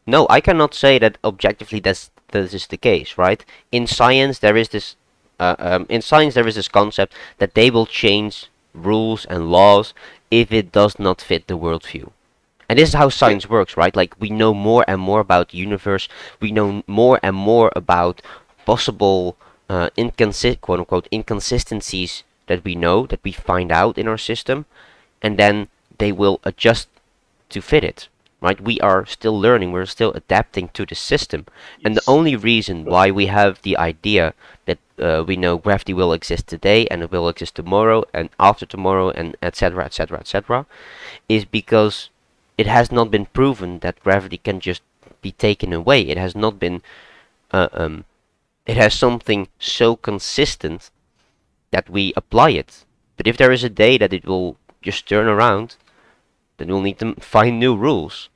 no, I cannot say that objectively that is the case, right? In science, there is this concept that they will change rules and laws if it does not fit the worldview. And this is how Yeah, science works, right? Like we know more and more about the universe. We know more and more about possible quote unquote inconsistencies that we know that we find out in our system, and then they will adjust to fit it. Right? We are still learning. We're still adapting to the system, and the yes, only reason but why we have the idea that we know gravity will exist today and it will exist tomorrow and after tomorrow and etc. etc. etc is because it has not been proven that gravity can just be taken away. It has not been. Uh, um, it has something so consistent that we apply it. But if there is a day that it will just turn around, then we'll need to find new rules.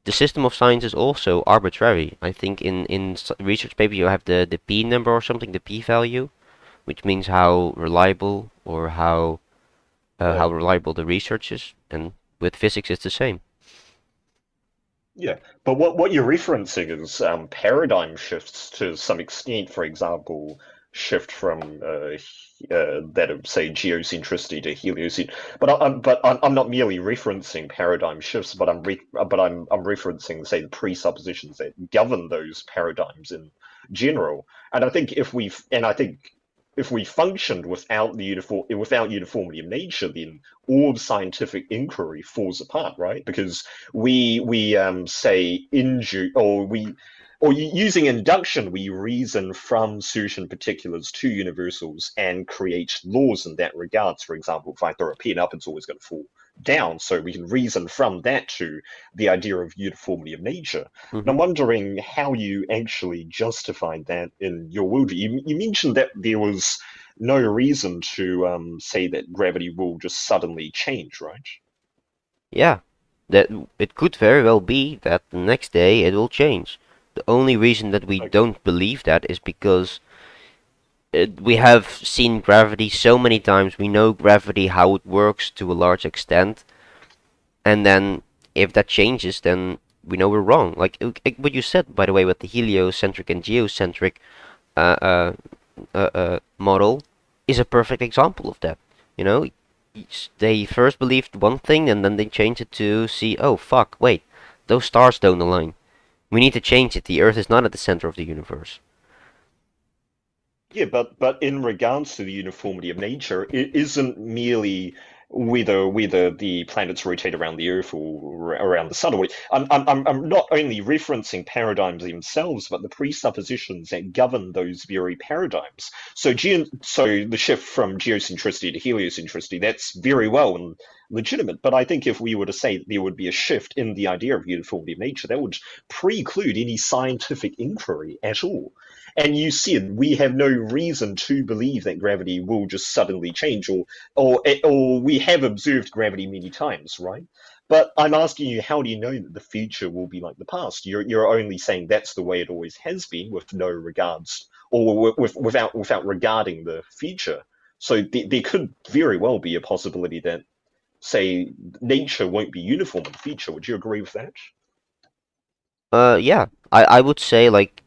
The system of science is also arbitrary. I think in research paper you have the p number or something, the p value, which means how reliable or how right. reliable the research is, and with physics it's the same. Yeah, but what you're referencing is paradigm shifts to some extent. For example, shift from that of say geocentricity to heliocentrism. But I'm not merely referencing paradigm shifts, but I'm referencing, say, the presuppositions that govern those paradigms in general. And I think if we functioned without without uniformity of nature, then all scientific inquiry falls apart, right? Because we say using induction, we reason from certain particulars to universals and create laws in that regards. For example, if I throw a pen up, it's always going to fall down. So we can reason from that to the idea of uniformity of nature. And Hmm. I'm wondering how you actually justified that in your worldview. You mentioned that there was no reason to say that gravity will just suddenly change, right? Yeah, that it could very well be that the next day it will change. The only reason that we Okay. don't believe that is because we have seen gravity so many times. We know gravity, how it works to a large extent, and then if that changes, then we know we're wrong. Like what you said, by the way, with the heliocentric and geocentric uh, uh, model is a perfect example of that. You know, they first believed one thing and then they changed it to see, oh fuck, wait, those stars don't align. We need to change it. The Earth is not at the center of the universe. Yeah, but in regards to the uniformity of nature, it isn't merely whether the planets rotate around the Earth or around the sun. I'm not only referencing paradigms themselves, but the presuppositions that govern those very paradigms. So the shift from geocentricity to heliocentricity, that's very well and legitimate. But I think if we were to say that there would be a shift in the idea of uniformity of nature, that would preclude any scientific inquiry at all. And you said we have no reason to believe that gravity will just suddenly change, or we have observed gravity many times, right? But I'm asking you, how do you know that the future will be like the past? You're only saying that's the way it always has been, with no regards, or without regarding the future. So there could very well be a possibility that, say, nature won't be uniform in the future. Would you agree with that? Yeah, I would say like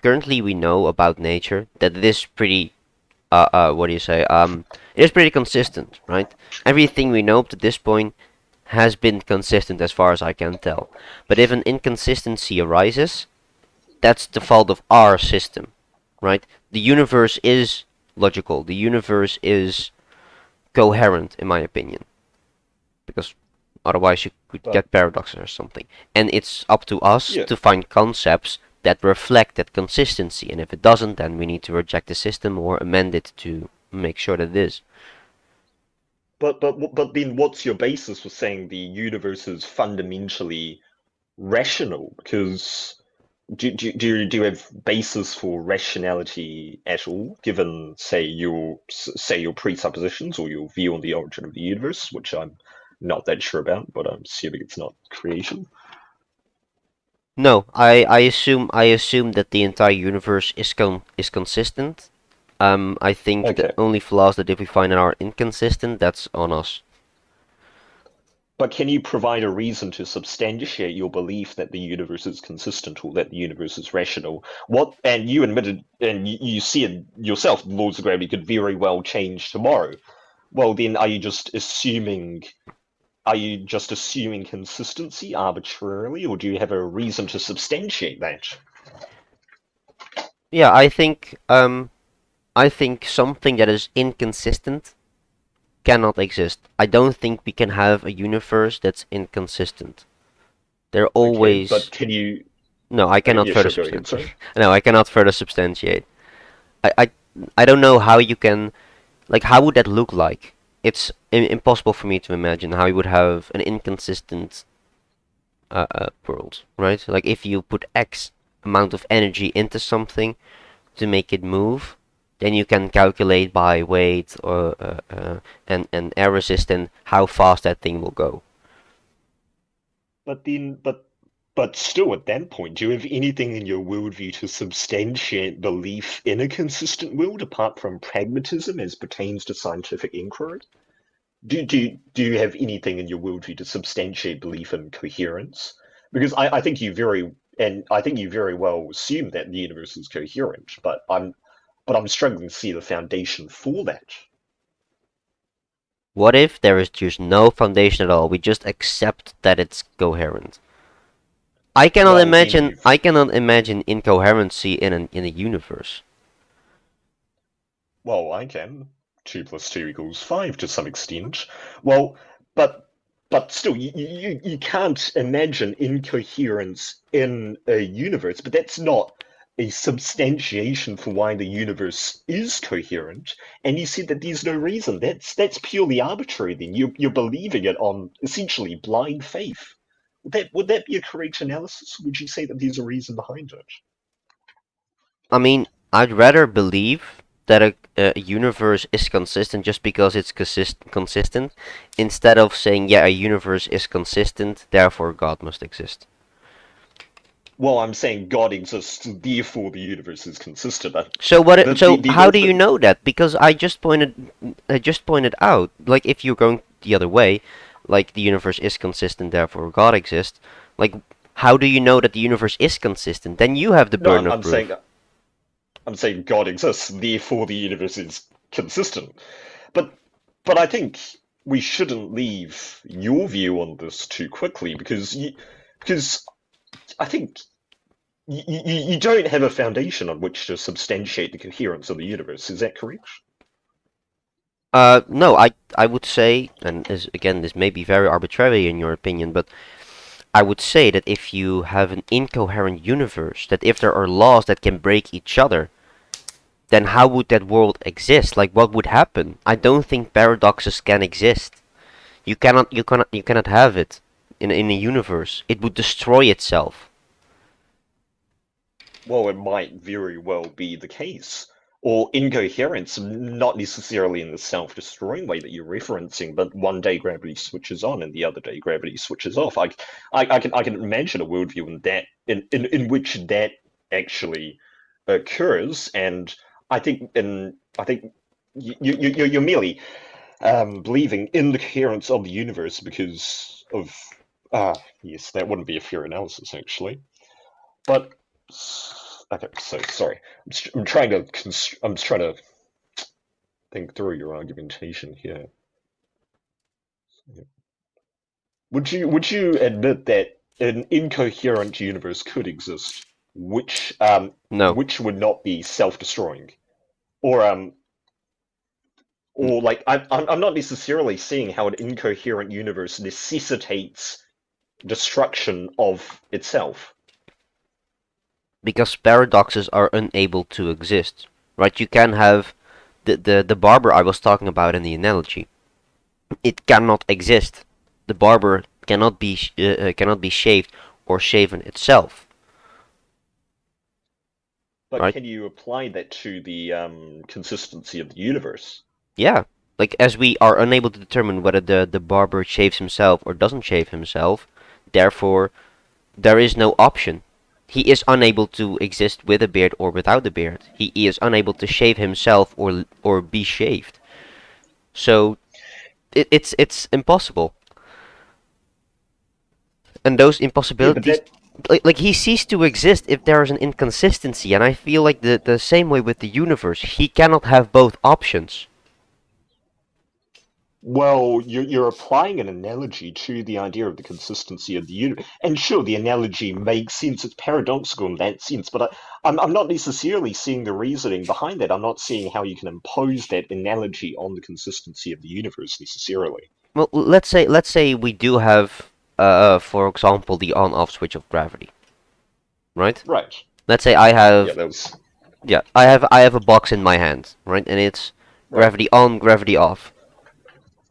currently we know about nature that it is pretty what do you say? It is pretty consistent, right? Everything we know up to this point has been consistent as far as I can tell. But if an inconsistency arises, that's the fault of our system, right? The universe is logical. The universe is coherent, in my opinion, because otherwise you could But get paradoxes or something. And it's up to us yeah, to find concepts that reflect that consistency. And if it doesn't, then we need to reject the system or amend it to make sure that it is. but then what's your basis for saying the universe is fundamentally rational? Because do you have basis for rationality at all, given say your presuppositions or your view on the origin of the universe, which I'm not that sure about, but I'm assuming it's not creation. No, I assume that the entire universe is consistent. I think the Okay. only flaws that if we find are inconsistent, that's on us. But can you provide a reason to substantiate your belief that the universe is consistent or that the universe is rational? And you admitted, and you said yourself, the laws of gravity could very well change tomorrow. Well, then are you just assuming consistency arbitrarily, or do you have a reason to substantiate that? Yeah, I think something that is inconsistent cannot exist. I don't think we can have a universe that's inconsistent. They're Okay, but always can you? no, I Okay, cannot yeah, further sure, go ahead. substantiate. Sorry. No, I cannot further substantiate. I, I, I don't know how you can like how would that look like? It's impossible for me to imagine how you would have an inconsistent world, right? Like if you put X amount of energy into something to make it move, then you can calculate by weight or and air resistance how fast that thing will go. But then, but still, at that point, do you have anything in your worldview to substantiate belief in a consistent world apart from pragmatism as pertains to scientific inquiry? Do you have anything in your worldview to substantiate belief in coherence? Because I think you very well assume that the universe is coherent, but I'm struggling to see the foundation for that. What if there is just no foundation at all? We just accept that it's coherent. I cannot Well, then imagine. you've I cannot imagine incoherency in a universe. Well, I can. 2 plus 2 equals 5 to some extent. Well, but but still, you can't imagine incoherence in a universe, but that's not a substantiation for why the universe is coherent. And you said that there's no reason. That's purely arbitrary then. You're believing it on essentially blind faith. Would that be a correct analysis? Would you say that there's a reason behind it? I mean, I'd rather believe that a universe is consistent just because it's consistent, instead of saying, yeah, a universe is consistent, therefore God must exist. Well, I'm saying God exists, therefore the universe is consistent. So The how do you ultimate. know that? Because I just pointed out, like if you're going the other way, like the universe is consistent, therefore God exists. Like, how do you know that the universe is consistent? Then you have the No, burden I'm, of I'm saying proof. I'm saying God exists, therefore the universe is consistent. But but I think we shouldn't leave your view on this too quickly because I think you don't have a foundation on which to substantiate the coherence of the universe. Is that correct? No, I would say, and this may be very arbitrary in your opinion, but I would say that if you have an incoherent universe, that if there are laws that can break each other, then how would that world exist? Like, what would happen? I don't think paradoxes can exist. You cannot have it in a universe. It would destroy itself. Well, it might very well be the case. Or incoherence, not necessarily in the self-destroying way that you're referencing, but one day gravity switches on and the other day gravity switches off. I can imagine a worldview in which that actually occurs, and I think you're merely believing in the coherence of the universe because of yes, that wouldn't be a fair analysis actually. But okay, so sorry. I'm trying to think through your argumentation here. Would you admit that an incoherent universe could exist, which No. would not be self-destroying, or N- like I'm not necessarily seeing how an incoherent universe necessitates destruction of itself. because paradoxes are unable to exist, right? You can have the barber I was talking about in the analogy. It cannot exist. The barber cannot be shaved or shaven itself, But right? can you apply that to the consistency of the universe? Yeah. Like, as we are unable to determine whether the barber shaves himself or doesn't shave himself, therefore there is no option. He is unable to exist with a beard or without a beard. He is unable to shave himself or be shaved. So it's impossible. And those Yeah, but impossibilities, that like he ceased to exist if there is an inconsistency. And I feel like the same way with the universe, he cannot have both options. Well, you're applying an analogy to the idea of the consistency of the universe, and sure, the analogy makes sense. It's paradoxical in that sense, but I'm not necessarily seeing the reasoning behind that. I'm not seeing how you can impose that analogy on the consistency of the universe necessarily. Well, let's say we do have, for example, the on-off switch of gravity, right? Right. Let's say I Yeah, have, that was yeah, I have a box in my hand, right? And it's right. gravity on, gravity off.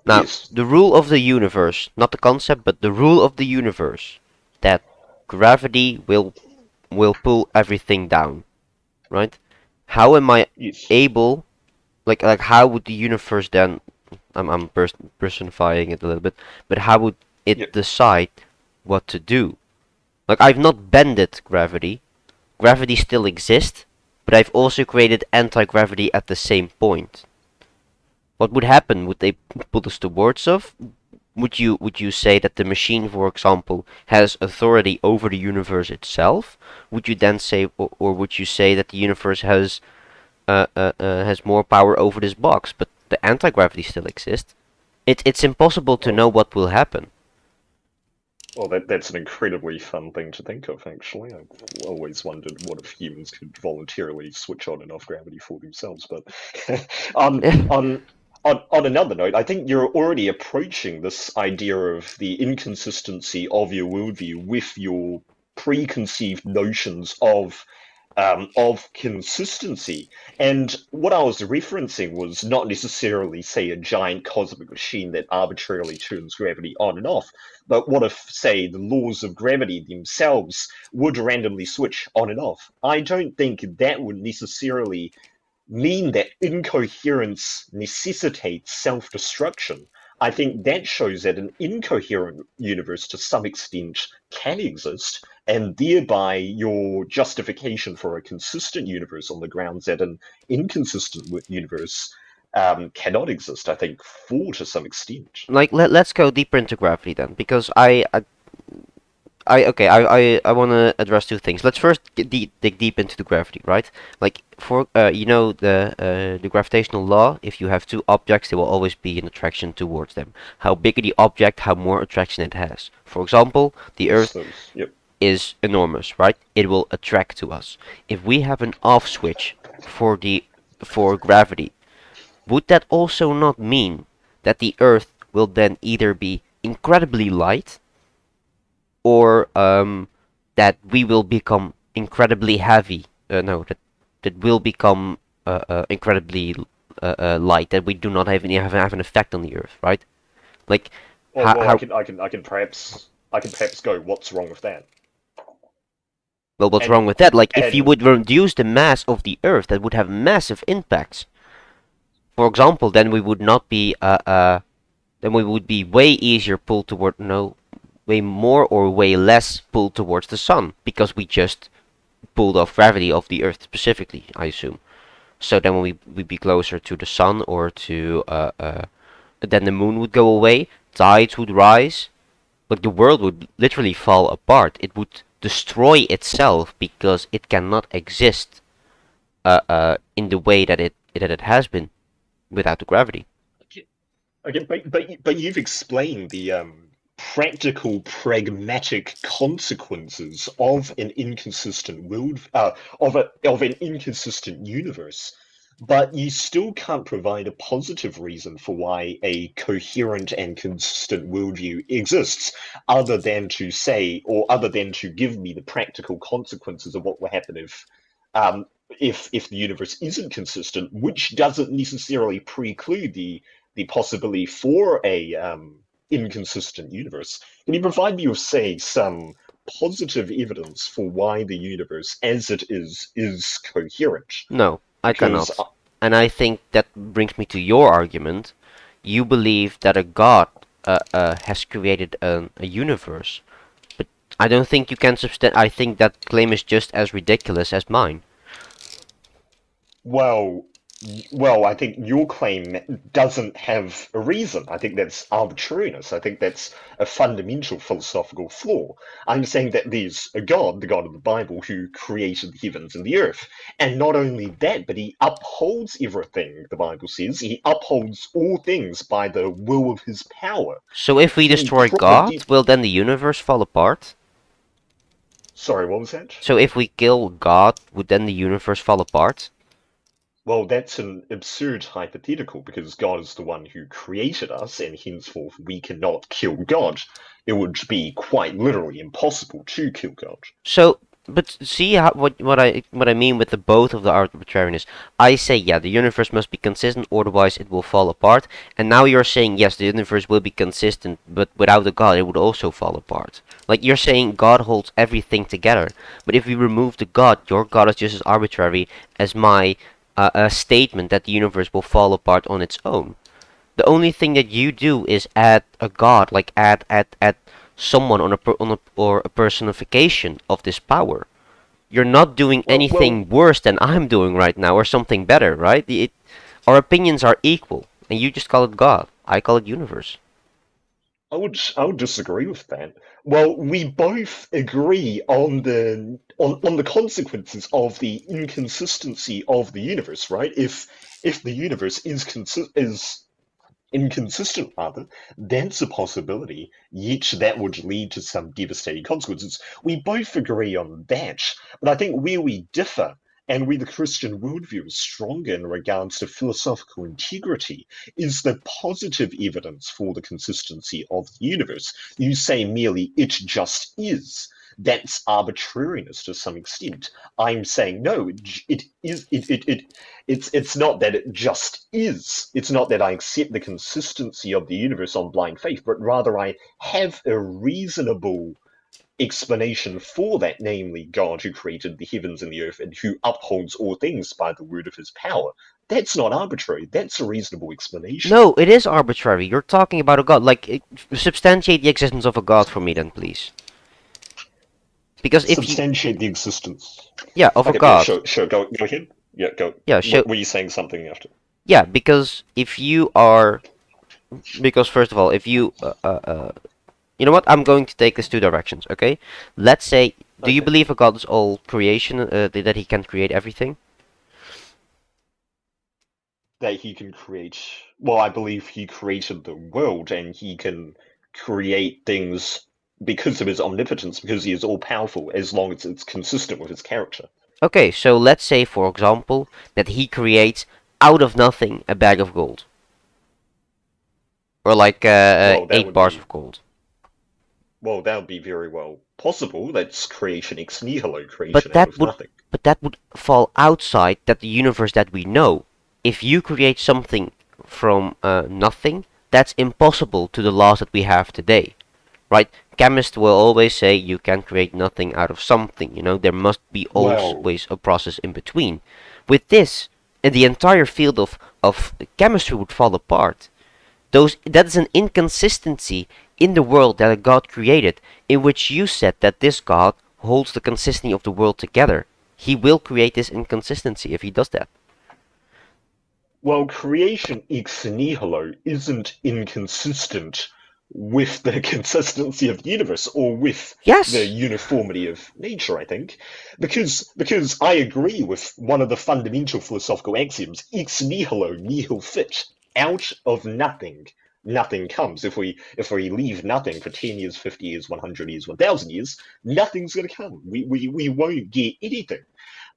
Now, Yes. the rule of the universe, not the concept, but the rule of the universe, that gravity will pull everything down, right? How am I Yes. able, like how would the universe then, I'm personifying it a little bit, but how would Yeah. it decide what to do? Like, I've not bended gravity. Gravity still exists, but I've also created anti-gravity at the same point. What would happen? Would they put us towards us? Would you say that the machine, for example, has authority over the universe itself? Would you then say, or would you say that the universe has more power over this box, but the anti-gravity still exists? It's impossible to know Well, what will happen. Well, that's an incredibly fun thing to think of, actually. I've always wondered what if humans could voluntarily switch on and off gravity for themselves. But on on on another note, I think you're already approaching this idea of the inconsistency of your worldview with your preconceived notions of consistency. And what I was referencing was not necessarily, say, a giant cosmic machine that arbitrarily turns gravity on and off, but what if, say, the laws of gravity themselves would randomly switch on and off? I don't think that would necessarily mean that incoherence necessitates self destruction. I think that shows that an incoherent universe to some extent can exist, and thereby your justification for a consistent universe on the grounds that an inconsistent universe cannot exist, I think, fall to some extent. Like let's go deeper into gravity then, because okay, I want to address two things. Let's first dig deep into the gravity, right? Like for the gravitational law, if you have two objects, there will always be an attraction towards them. How bigger the object, how more attraction it has. For example, the Yes, Earth those. Yep. is enormous, right? It will attract to us. If we have an off switch for the for gravity, would that also not mean that the Earth will then either be incredibly light or that we will become incredibly heavy. No, that will become incredibly light. That we do not have an effect on the Earth, right? Like Well, how I can perhaps go. What's wrong with that? well, what's And wrong with that? Like if you and would reduce the mass of the Earth, that would have massive impacts. For example, then we would not be then we would be way easier pulled toward no way more or way less pulled towards the sun because we just pulled off gravity of the Earth specifically, I assume. So then when we'd be closer to the sun or to then the moon would go away, tides would rise, but the world would literally fall apart. It would destroy itself because it cannot exist in the way that it has been without the gravity. okay, but you've explained the practical, pragmatic consequences of an inconsistent world, of an inconsistent universe. But you still can't provide a positive reason for why a coherent and consistent worldview exists, other than to say, or other than to give me the practical consequences of what will happen um, if the universe isn't consistent, which doesn't necessarily preclude the possibility for a inconsistent universe. Can you provide me with, say, some positive evidence for why the universe as it is coherent? No, I Because cannot. And I think that brings me to your argument. You believe that a god has created a universe, but I don't think you can substan. I think that claim is just as ridiculous as mine. well, well, I think your claim doesn't have a reason. I think that's arbitrariness. I think that's a fundamental philosophical flaw. I'm saying that there's a God, the God of the Bible, who created the heavens and the earth. And not only that, but he upholds everything, the Bible says. He upholds all things by the will of his power. So if we He, destroy God, will then the universe fall apart? sorry, what was that? So if we kill God, would then the universe fall apart? Well, that's an absurd hypothetical because God is the one who created us, and henceforth we cannot kill God. It would be quite literally impossible to kill God. So, but see how, what I mean with the both of the arbitrariness. I say yeah, the universe must be consistent, otherwise it will fall apart. And now you're saying yes, the universe will be consistent, but without a God, it would also fall apart. Like you're saying, God holds everything together. But if we remove the God, your God is just as arbitrary as my statement that the universe will fall apart on its own. The only thing that you do is add a god, like add someone on a or a personification of this power. You're not doing Well, anything worse than I'm doing right now, or something better, right? Our opinions are equal, and you just call it God. I call it universe. I would disagree with that. Well, we both agree on on the consequences of the inconsistency of the universe, right? If the universe is inconsistent rather, that's a possibility, yet that would lead to some devastating consequences. We both agree on that, but I think where we differ and where the Christian worldview is stronger in regards to philosophical integrity is the positive evidence for the consistency of the universe. You say merely it just is. That's arbitrariness to some extent. I'm saying no, it is it's not that it just is. It's not that I accept the consistency of the universe on blind faith, but rather I have a reasonable explanation for that, namely God who created the heavens and the earth and who upholds all things by the word of his power. That's not arbitrary. That's a reasonable explanation. No, it is arbitrary. You're talking about a god. Substantiate the existence of a god for me, then, please. Because if you, Substantiate the existence. yeah, of a Okay, yeah, god. sure. Go ahead. Yeah, go. Yeah, show. Were you saying something after? Yeah, because if you are, because first of all, if you, you know what? I'm going to take this two directions. Okay, let's say, do you Okay. believe a god is all creation, that he can create everything? That he can create. Well, I believe he created the world and he can create things because of his omnipotence, because he is all powerful, as long as it's consistent with his character. Okay, so let's say, for example, that he creates out of nothing a bag of gold, or like Well, that 8 bars of would be gold. very well possible. That's creation ex nihilo, But creation out that of would, nothing. but that would fall outside that the universe that we know. If you create something from nothing, that's impossible to the laws that we have today, right? Chemists will always say you can create nothing out of something. There must be Well, always a process in between. With this, the entire field of chemistry would fall apart. That is an inconsistency in the world that a God created, in which you said that this God holds the consistency of the world together. He will create this inconsistency if he does that. creation ex nihilo isn't inconsistent with the consistency of the universe or with the Yes. uniformity of nature, I think. Because I agree with one of the fundamental philosophical axioms, ex nihilo nihil fit. Out of nothing, nothing comes. If we leave nothing for 10 years, 50 years, 100 years, 1,000 years, nothing's gonna come. We won't get anything.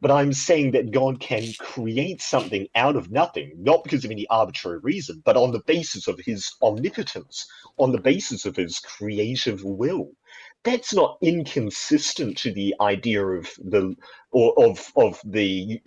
But I'm saying that God can create something out of nothing, not because of any arbitrary reason, but on the basis of his omnipotence, on the basis of his creative will. That's not inconsistent to the idea of the or of the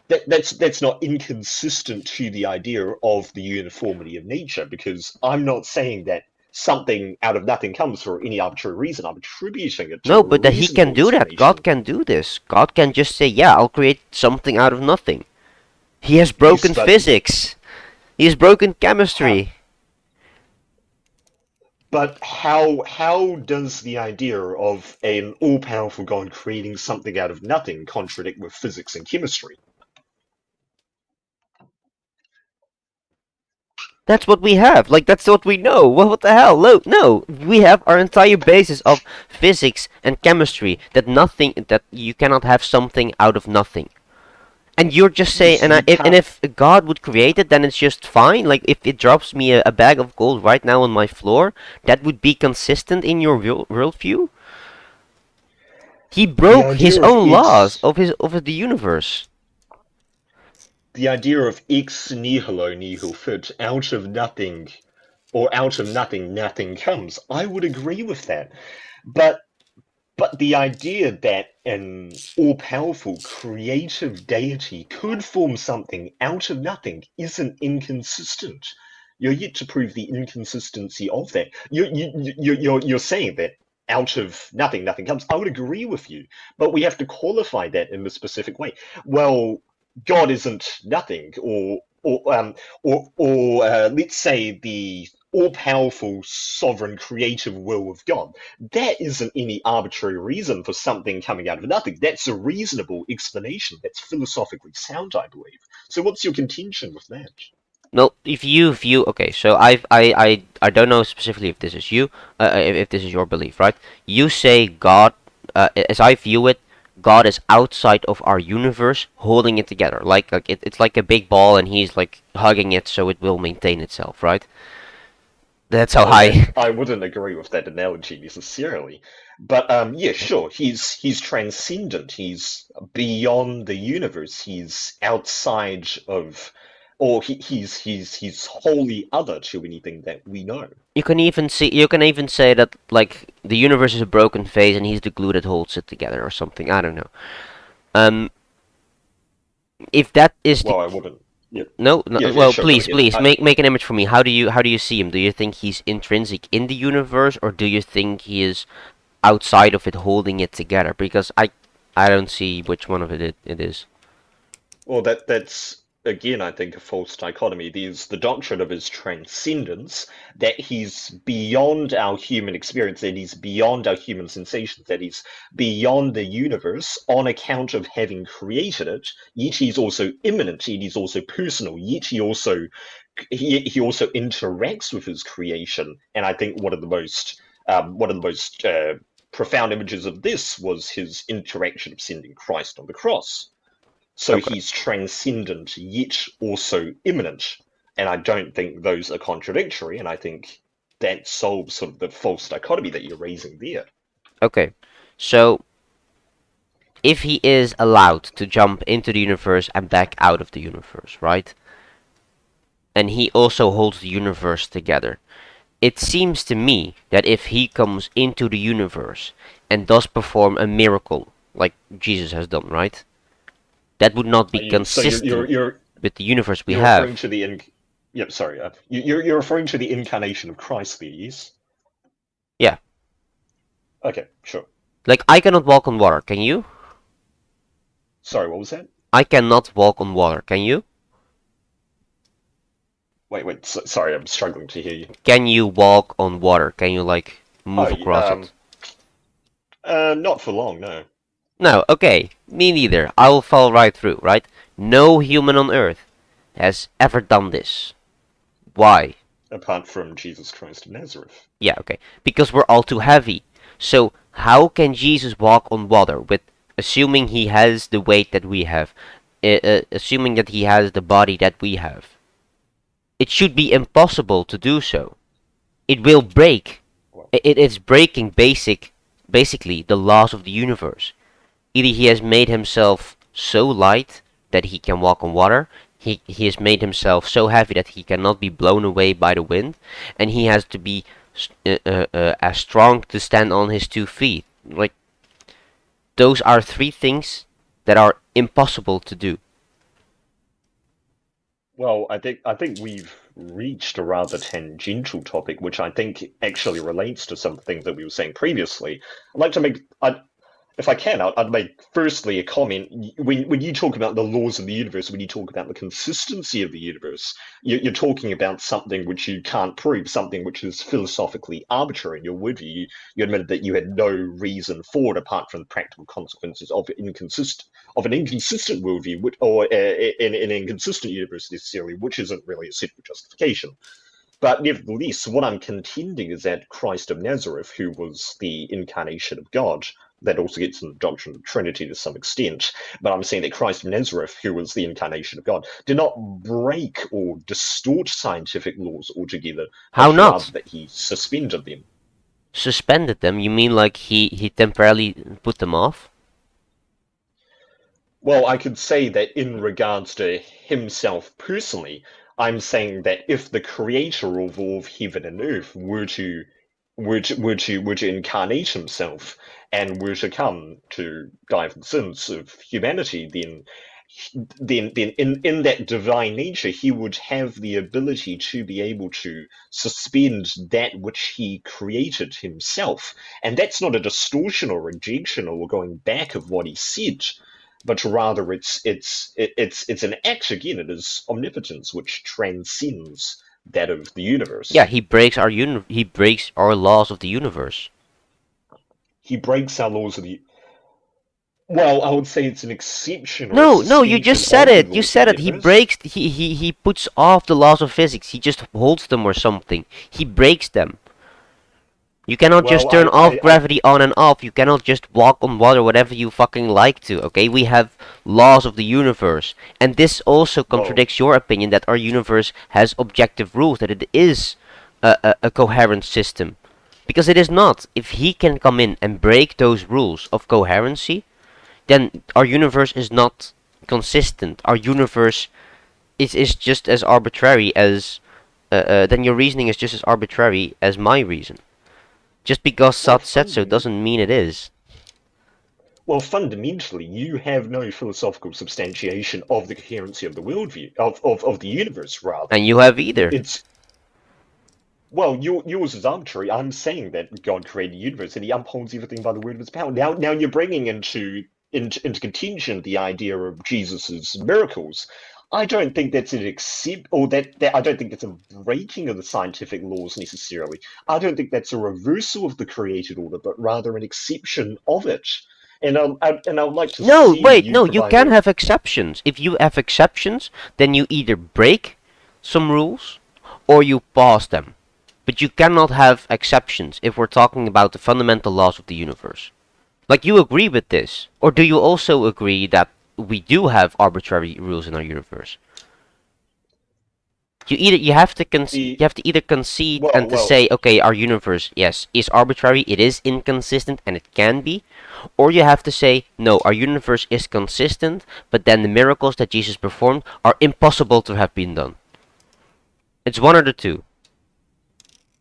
that's not inconsistent to the idea of the uniformity of nature, because I'm not saying that something out of nothing comes for any arbitrary reason. I'm attributing it to No, a but that he can reasonable do that. God explanation. can do this. God can just say, yeah, I'll create something out of nothing. He has Yes, broken physics. He has broken how, chemistry. how does the idea of an all-powerful God creating something out of nothing contradict with physics and chemistry? That's what we have. That's what we know. What the hell? No, no. We have our entire basis of physics and chemistry that you cannot have something out of nothing. And you're just saying, Yes, you can't. if God would create it, then it's just fine. Like if it drops me a bag of gold right now on my floor, that would be consistent in your worldview. He The broke his idea of own laws ex of the universe. the idea of ex nihilo nihil fit, out of nothing, or out of nothing nothing comes. I would agree with that. But the idea that an all-powerful creative deity could form something out of nothing isn't inconsistent. You're yet to prove the inconsistency of that. You're saying that out of nothing, nothing comes. I would agree with you, but we have to qualify that in a specific way. Well, God isn't nothing, or let's say the all-powerful, sovereign, creative will of God. That isn't any arbitrary reason for something coming out of nothing. That's a reasonable explanation. That's philosophically sound, I believe. So, what's your contention with that? No, okay. So I don't know specifically if this is you, if this is your belief, right? You say God, as I view it, God is outside of our universe, holding it together. It's like a big ball, and he's like hugging it so it will maintain itself, right? That's how Well, that high. I wouldn't agree with that analogy necessarily, but yeah, sure. He's transcendent. He's beyond the universe. He's outside of, or he's wholly other to anything that we know. You can even say that like the universe is a broken phase, and he's the glue that holds it together, or something. I don't know. Um, if that is the Well, I wouldn't. Yeah, no, no, yeah, well, sure. Go please, ahead. please make an image for me. How do you see him? Do you think he's intrinsic in the universe, or do you think he is outside of it, holding it together? Because I don't see which one of it is. Well, that's again, I think, a false dichotomy. There's the doctrine of his transcendence, that he's beyond our human experience, that he's beyond our human sensations, that he's beyond the universe on account of having created it. Yet he's also immanent, yet he's also personal, yet he also interacts with his creation. And I think one of the most profound images of this was his interaction of sending Christ on the cross. So Okay. he's transcendent yet also immanent. And I don't think those are contradictory, and I think that solves sort of the false dichotomy that you're raising there. Okay. So if he is allowed to jump into the universe and back out of the universe, right? And he also holds the universe together. It seems to me that if he comes into the universe and does perform a miracle like Jesus has done, right? That would not be So you're you're consistent you're with the universe we you're referring have. to the yep, sorry, you're referring to the incarnation of Christ there, yes? Yeah. Okay, sure. Like I cannot walk on water, can you? Sorry, what was that? I cannot walk on water, can you? Wait, sorry, I'm struggling to hear you. Can you walk on water? Can you like Oh, move across it? not for long, no. No, okay. Me neither. I will fall right through, right? No human on earth has ever done this. Why? Apart from Jesus Christ of Nazareth. Yeah, okay. Because we're all too heavy. So how can Jesus walk on water with assuming he has the weight that we have, assuming that he has the body that we have? It should be impossible to do so. It will break. Well, It is breaking basically the laws of the universe. Either he has made himself so light that he can walk on water, he has made himself so heavy that he cannot be blown away by the wind, and he has to be as strong to stand on his 2 feet. Like, those are three things that are impossible to do. well, I think we've reached a rather tangential topic, which I think actually relates to some of the things that we were saying previously. I'd like to make, if I can, I'd make firstly a comment. When you talk about the laws of the universe, when you talk about the consistency of the universe, you're talking about something which you can't prove, something which is philosophically arbitrary in your worldview. You admitted that you had no reason for it apart from the practical consequences of an inconsistent worldview, or an inconsistent universe necessarily, which isn't really a suitable justification. But nevertheless, what I'm contending is that Christ of Nazareth, who was the incarnation of God, that also gets in the doctrine of Trinity to some extent, but I'm saying that Christ of Nazareth, who was the incarnation of God, did not break or distort scientific laws altogether, How but rather not? that he suspended them. Suspended them? You mean like he temporarily put them off? Well, I could say that in regards to himself personally, I'm saying that if the creator of all of heaven and earth were to incarnate himself and were to come to die for the sins of humanity, then in that divine nature he would have the ability to be able to suspend that which he created himself. And that's not a distortion or rejection or going back of what he said, but rather it's an act. Again, it is omnipotence which transcends that of the Yeah, universe. he breaks our laws of the universe. He breaks our laws of the, well, I would say it's an exception or a No, no, you just suspension said of the it. You laws of the said it. He universe. breaks. He puts off the laws of physics. He just holds them or something. He breaks them. You cannot just Well, turn off gravity on and off. You cannot just walk on water whatever you fucking like to, okay? We have laws of the universe. And this also well, contradicts your opinion that our universe has objective rules, that it is a coherent system. Because it is not. If he can come in and break those rules of coherency, then our universe is not consistent. Our universe is just as arbitrary as. Then your reasoning is just as arbitrary as my reason. Just because well, Sat said so doesn't mean it is. fundamentally, you have no philosophical substantiation of the coherency of the worldview of the universe. Rather, And you have either. it's well, yours is arbitrary. I'm saying that God created the universe and He upholds everything by the word of His power. Now you're bringing into contention the idea of Jesus's miracles. I don't think that's an accept, or that I don't think it's a breaking of the scientific laws necessarily. I don't think that's a reversal of the created order, but rather an exception of it. And I would like to No, see wait, you no, you provide can a have exceptions. If you have exceptions, then you either break some rules or you pause them. But you cannot have exceptions if we're talking about the fundamental laws of the universe. Like, you agree with this? Or do you also agree that we do have arbitrary rules in our universe? You have to you the have to either concede well and to well say, okay, our universe, yes, is arbitrary, it is inconsistent, and it can be, or you have to say, no, our universe is consistent, but then the miracles that Jesus performed are impossible to have been done. It's one or the two.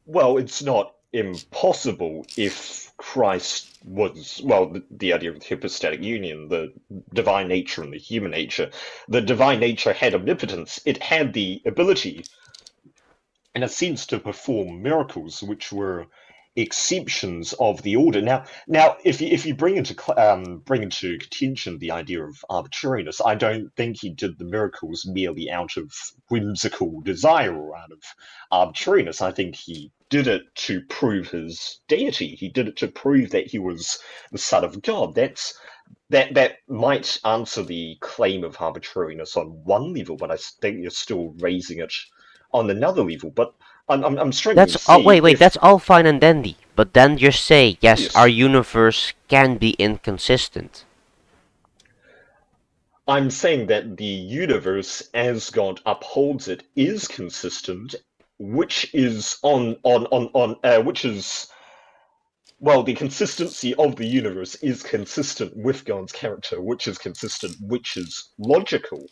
Well, it's not impossible if Christ was, well, the idea of the hypostatic union, the divine nature and the human nature. The divine nature had omnipotence. It had the ability, in a sense, to perform miracles, which were exceptions of the order. Now, if you bring into contention the idea of arbitrariness, I don't think he did the miracles merely out of whimsical desire or out of arbitrariness. I think he did it to prove his deity. He did it to prove that he was the Son of God. That might answer the claim of arbitrariness on one level, but I think you're still raising it on another level. But I'm struggling That's to all. see Wait. if That's all fine and dandy. But then you say, yes, our yes, universe can be inconsistent. I'm saying that the universe as God upholds it is consistent, which is which is well, the consistency of the universe is consistent with God's character, which is consistent, which is logical.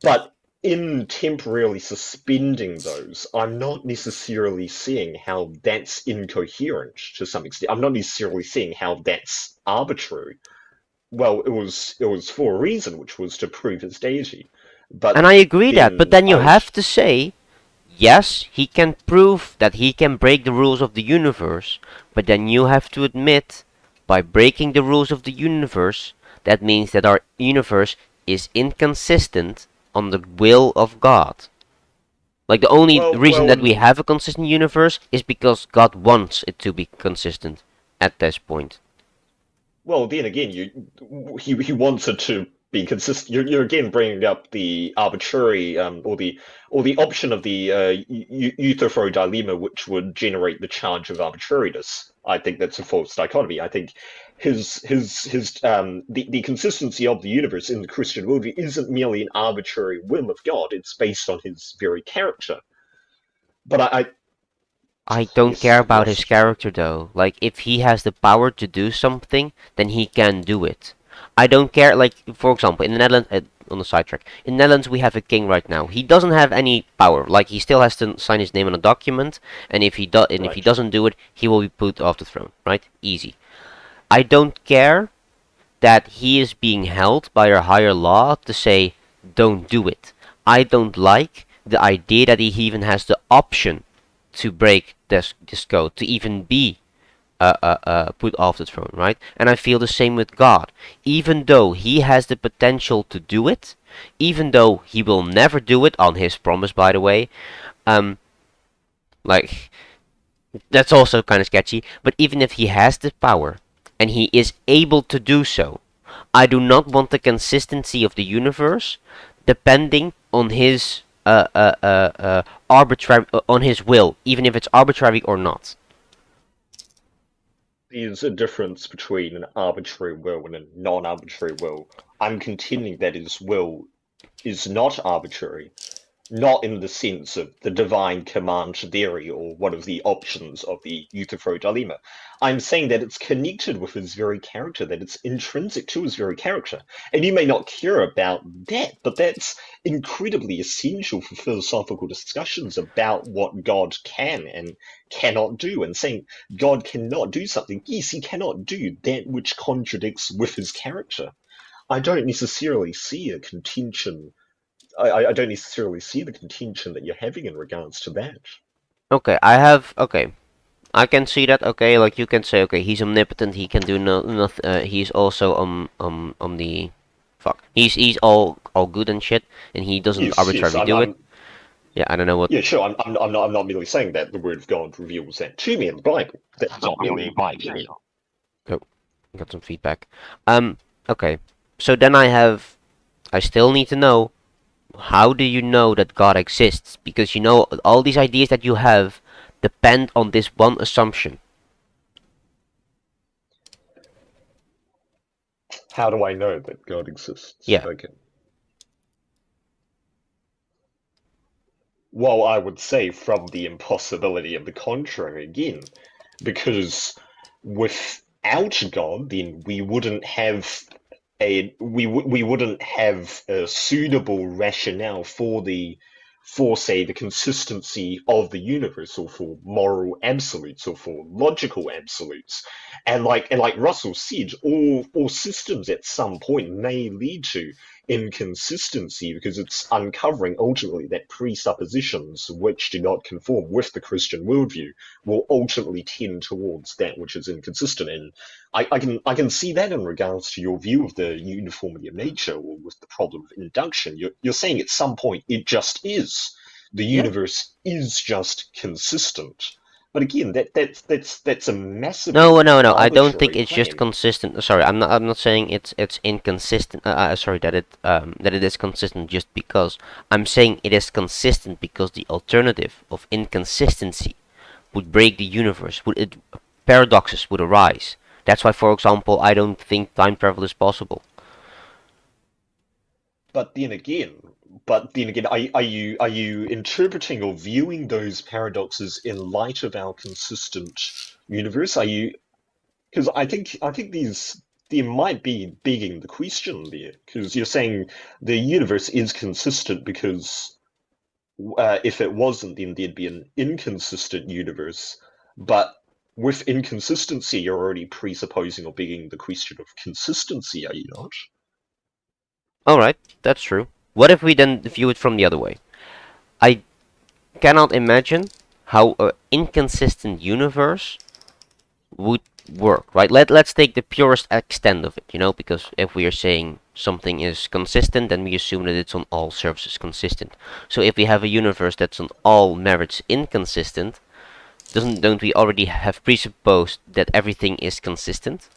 But in temporarily suspending those, I'm not necessarily seeing how that's incoherent to some extent. I'm not necessarily seeing how that's arbitrary. Well, it was for a reason, which was to prove his deity. But And I agree that. But then then I you would, have to say, yes, he can prove that he can break the rules of the universe, but then you have to admit, by breaking the rules of the universe, that means that our universe is inconsistent on the will of God. Like, the only well, reason well, that we and have a consistent universe is because God wants it to be consistent at this point. well, then again, he wanted to be consistent. You're again bringing up the arbitrary or the option of the Euthyphro dilemma, which would generate the charge of arbitrariness. I think that's a false dichotomy. I think the consistency of the universe in the Christian worldview isn't merely an arbitrary will of God. It's based on His very character. But I don't care yes, about his character though. Like, if he has the power to do something, then he can do it. I don't care. Like, for example, in the Netherlands, on the sidetrack, in the Netherlands we have a king right now. He doesn't have any power. Like, he still has to sign his name on a document, and if he right. doesn't do it, he will be put off the throne. Right? Easy. I don't care that he is being held by a higher law to say, don't do it. I don't like the idea that he even has the option to break this code, to even be put off the throne, right? And I feel the same with God. Even though he has the potential to do it, even though he will never do it on his promise, by the way, um, like, that's also kind of sketchy, but even if he has the power, and he is able to do so, I do not want the consistency of the universe depending on his arbitrary on his will, even if it's arbitrary or not. There's a difference between an arbitrary will and a non-arbitrary will. I'm contending that his will is not arbitrary, not in the sense of the divine command theory or one of the options of the Euthyphro dilemma. I'm saying that it's connected with his very character, that it's intrinsic to his very character. And you may not care about that, but that's incredibly essential for philosophical discussions about what God can and cannot do. And saying God cannot do something, yes, he cannot do that which contradicts with his character. I don't necessarily see a contention I don't necessarily see the contention that you're having in regards to that. Okay, okay. I can see that. Okay, like you can say, okay, he's omnipotent. He can do no nothing. He's also the fuck. He's all good and shit, and he doesn't Yes, yes, arbitrarily do it. Yeah, I don't know what. yeah, sure. I'm not merely saying that the Word of God reveals that to me in the Bible. That's not merely my opinion. Oh, got some feedback. Um. Okay. So then I still need to know, how do you know that God exists? Because you know all these ideas that you have depend on this one assumption. How do I know that God exists? Yeah. Okay. Well, I would say from the impossibility of the contrary again, because without God, then we wouldn't have a suitable rationale for say the consistency of the universe or for moral absolutes or for logical absolutes. And like Russell said, all systems at some point may lead to inconsistency because it's uncovering ultimately that presuppositions which do not conform with the Christian worldview will ultimately tend towards that which is inconsistent. And I can see that in regards to your view of the uniformity of nature or with the problem of induction. You're saying at some point it just is. The Yeah. universe is just consistent. But again, that's a No, massively no, no. I don't think arbitrary it's just claim. consistent. Sorry, I'm not saying it's inconsistent. Sorry that it is consistent just because. I'm saying it is consistent because the alternative of inconsistency would break the universe. Paradoxes would arise. That's why, for example, I don't think time travel is possible. But then again, are you interpreting or viewing those paradoxes in light of our consistent universe? Are you because I think these there might be begging the question there because you're saying the universe is consistent because if it wasn't, then there'd be an inconsistent universe. But with inconsistency, you're already presupposing or begging the question of consistency, are you not? Alright, that's true. What if we then view it from the other way? I cannot imagine how an inconsistent universe would work, right? Let's take the purest extent of it, because if we are saying something is consistent, then we assume that it's on all surfaces consistent. So if we have a universe that's on all merits inconsistent, doesn't don't we already have presupposed that everything is consistent?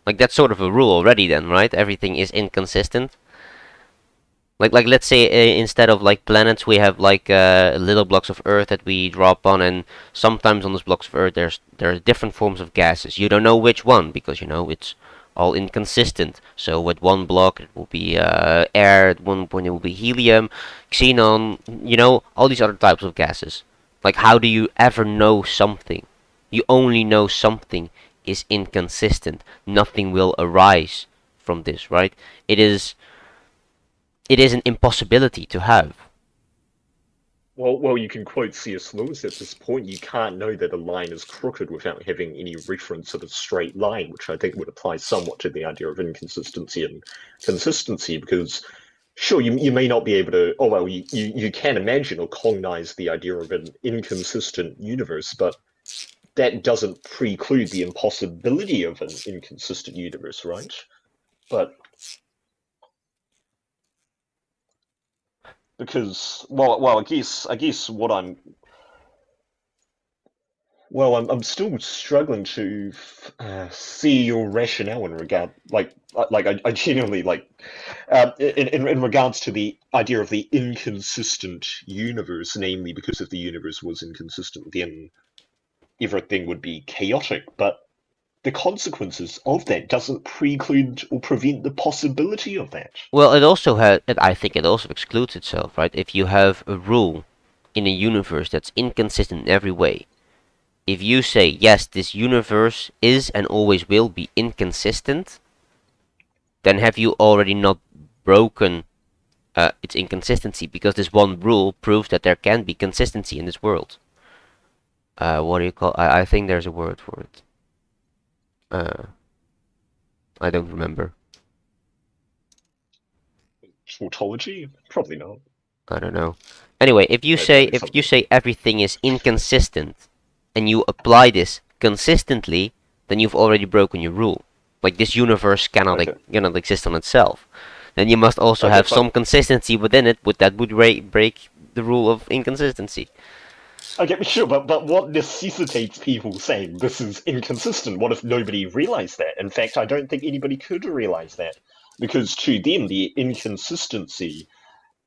Like that's sort of a rule already then, right? Everything is inconsistent. Like let's say instead of like planets, we have like little blocks of Earth that we drop on, and sometimes on those blocks of Earth there are different forms of gases. You don't know which one because it's all inconsistent. So with one block it will be air, at one point it will be helium, xenon, all these other types of gases. Like how do you ever know something? You only know something is inconsistent. Nothing will arise from this, right? It is it is an impossibility to have. Well, you can quote C.S. Lewis at this point. You can't know that a line is crooked without having any reference of a straight line, which I think would apply somewhat to the idea of inconsistency and consistency, because sure, you may not be able to, oh, well, you can imagine or cognize the idea of an inconsistent universe, but that doesn't preclude the impossibility of an inconsistent universe, right? But because, well, I guess what I'm still struggling to see your rationale in regard, I genuinely in regards to the idea of the inconsistent universe, namely because if the universe was inconsistent, then everything would be chaotic. But the consequences of that doesn't preclude or prevent the possibility of that. Well, it also has. I think it also excludes itself, right? If you have a rule in a universe that's inconsistent in every way, if you say yes, this universe is and always will be inconsistent, then have you already not broken its inconsistency? Because this one rule proves that there can be consistency in this world. What do you call? I think there's a word for it. Uh, I don't remember. Tautology? Probably not. I don't know. Anyway, if you say Maybe something. everything is inconsistent and you apply this consistently, then you've already broken your rule. Like this universe Okay. cannot exist on itself. Then you must also Okay, have but some consistency within it, that would break the rule of inconsistency. okay, sure, but what necessitates people saying this is inconsistent? What if nobody realized that? In fact, I don't think anybody could realize that. Because to them, the inconsistency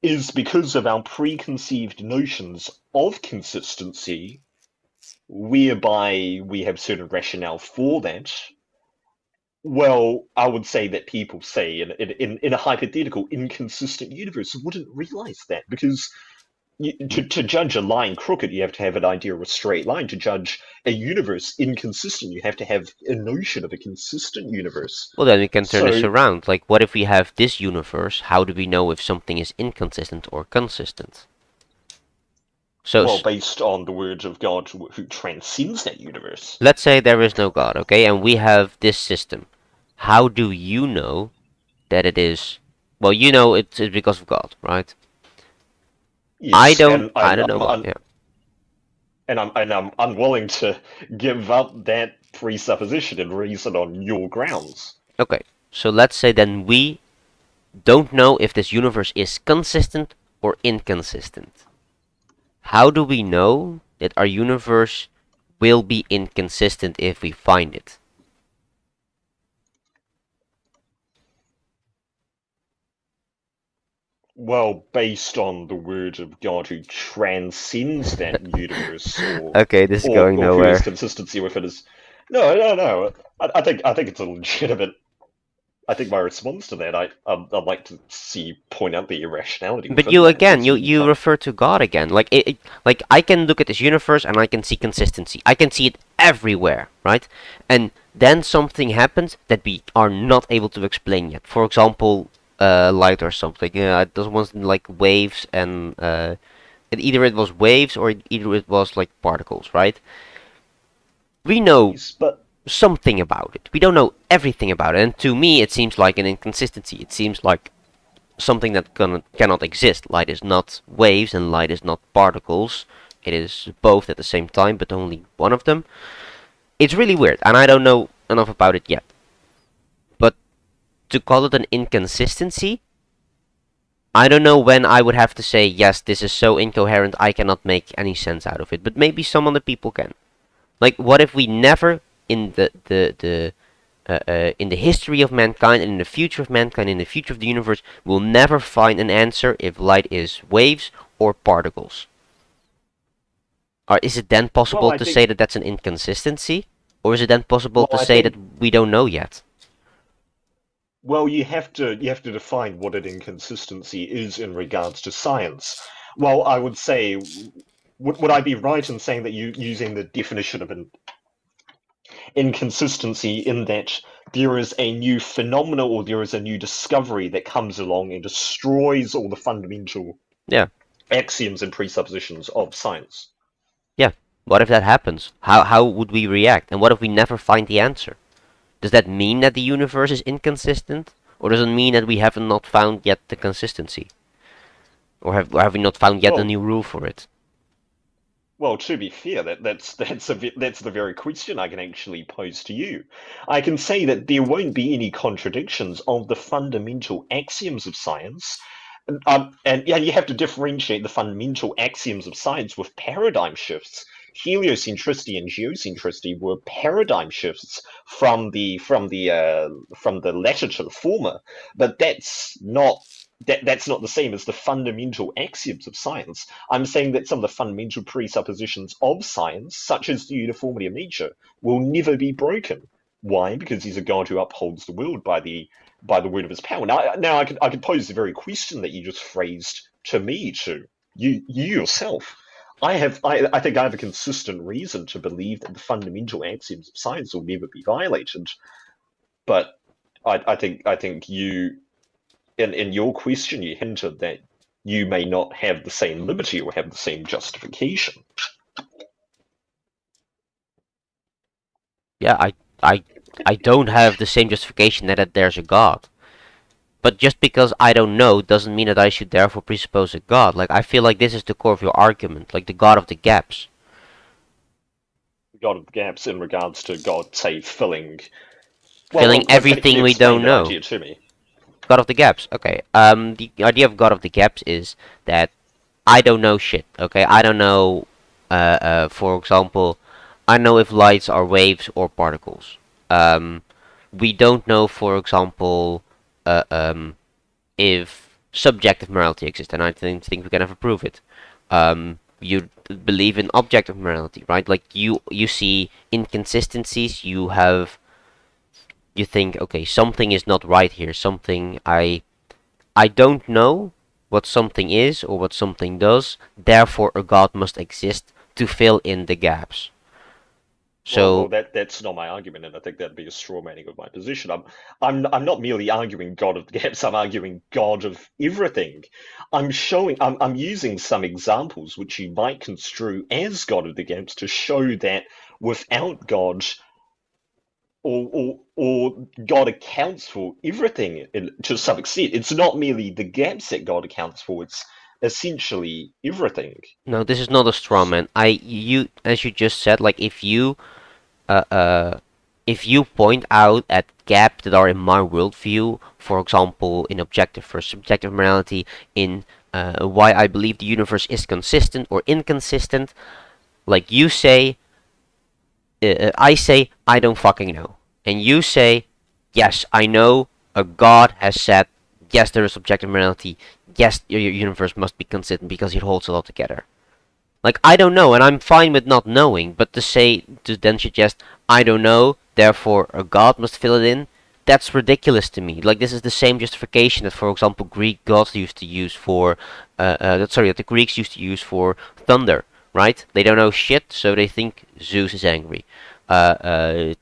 is because of our preconceived notions of consistency, whereby we have certain rationale for that. Well, I would say that people say in a hypothetical inconsistent universe wouldn't realize that because to judge a line crooked, you have to have an idea of a straight line. To judge a universe inconsistent, you have to have a notion of a consistent universe. Well, then we can turn this So, around. Like, what if we have this universe? How do we know if something is inconsistent or consistent? So, well, based on the words of God who transcends that universe. let's say there is no God, okay, and we have this system. How do you know that it is? Well, you know it's because of God, right? Yes, and I I'm, don't know I'm, God. I'm Yeah. and I'm unwilling to give up that presupposition and reason on your grounds. Okay. So let's say then we don't know if this universe is consistent or inconsistent. How do we know that our universe will be inconsistent if we find it? Well, based on the word of God who transcends that universe, Okay, this is going or who has nowhere. consistency with it is, no. I think it's a legitimate. I think my response to that, I'd like to see point out the irrationality But within you that again, because you refer to God again. Like like I can look at this universe and I can see consistency. I can see it everywhere, right? And then something happens that we are not able to explain yet. For example, light or something. Yeah, it does was like waves and either it was waves or either it was like particles, right? We know yes, but something about it. We don't know everything about it. And to me, it seems like an inconsistency. It seems like something that cannot exist. Light is not waves and light is not particles. It is both at the same time, but only one of them. It's really weird, and I don't know enough about it yet. But to call it an inconsistency, I don't know when I would have to say, yes, this is so incoherent, I cannot make any sense out of it. But maybe some other people can. Like, what if we never, in in the history of mankind and in the future of mankind, in the future of the universe, will never find an answer if light is waves or particles. Or is it then well, possible I to think say that that's an inconsistency? Or is it then possible well, to I say that think we don't know yet? well, you have to define what an inconsistency is in regards to science. Well, I would say, would I be right in saying that you using the definition of an inconsistency in that there is a new phenomena or there is a new discovery that comes along and destroys all the fundamental Yeah, axioms and presuppositions of science? yeah. What if that happens? How would we react? And what if we never find the answer? Does that mean that the universe is inconsistent? Or does it mean that we have not found yet the consistency? Or have we not found yet a Well, new rule for it? Well, to be fair, that's the very question I can actually pose to you. I can say that there won't be any contradictions of the fundamental axioms of science, and yeah, you have to differentiate the fundamental axioms of science with paradigm shifts. Heliocentricity and geocentricity were paradigm shifts from the latter to the former, but that's not the same as the fundamental axioms of science. I'm saying that some of the fundamental presuppositions of science, such as the uniformity of nature, will never be broken. Why? Because he's a God who upholds the world by the word of his power. Now I could pose the very question that you just phrased to me, to you yourself. I think I have a consistent reason to believe that the fundamental axioms of science will never be violated. But I think you in your question you hinted that you may not have the same liberty or have the same justification. Yeah, I, I don't have the same justification that there's a God. But just because I don't know doesn't mean that I should therefore presuppose a God. Like, I feel like this is the core of your argument, like the God of the gaps. God of gaps in regards to God, say, filling. Filling Can everything you we explain don't that know. idea to me? God of the gaps. Okay. The idea of God of the gaps is that I don't know shit. Okay. I don't know. For example, I know if lights are waves or particles. Um, we don't know, for example, uh, um, if subjective morality exists, and I think we can never prove it. You believe in objective morality, right? Like you see inconsistencies. You think, okay, something is not right here. Something I don't know what something is or what something does. Therefore, a god must exist to fill in the gaps. So That's not my argument, and I think that'd be a straw manning of my position. I'm not merely arguing God of the gaps. I'm arguing God of everything. I'm using some examples which you might construe as God of the gaps to show that without God, or God accounts for everything to some extent. It's not merely the gaps that God accounts for. It's essentially everything. no, this is not a straw man. You, as you just said, like uh, uh, if you point out at gaps that are in my worldview, for example, in objective versus subjective morality, in why I believe the universe is consistent or inconsistent, like you say, I say I don't fucking know, and you say, yes, I know. A god has said, yes, there is objective morality. Yes, your universe must be consistent because it holds it all together. Like, I don't know, and I'm fine with not knowing, but to then suggest, I don't know, therefore a god must fill it in, that's ridiculous to me. Like, this is the same justification that, for example, Greek gods used to use for, that the Greeks used to use for thunder, right? They don't know shit, so they think Zeus is angry. Uh,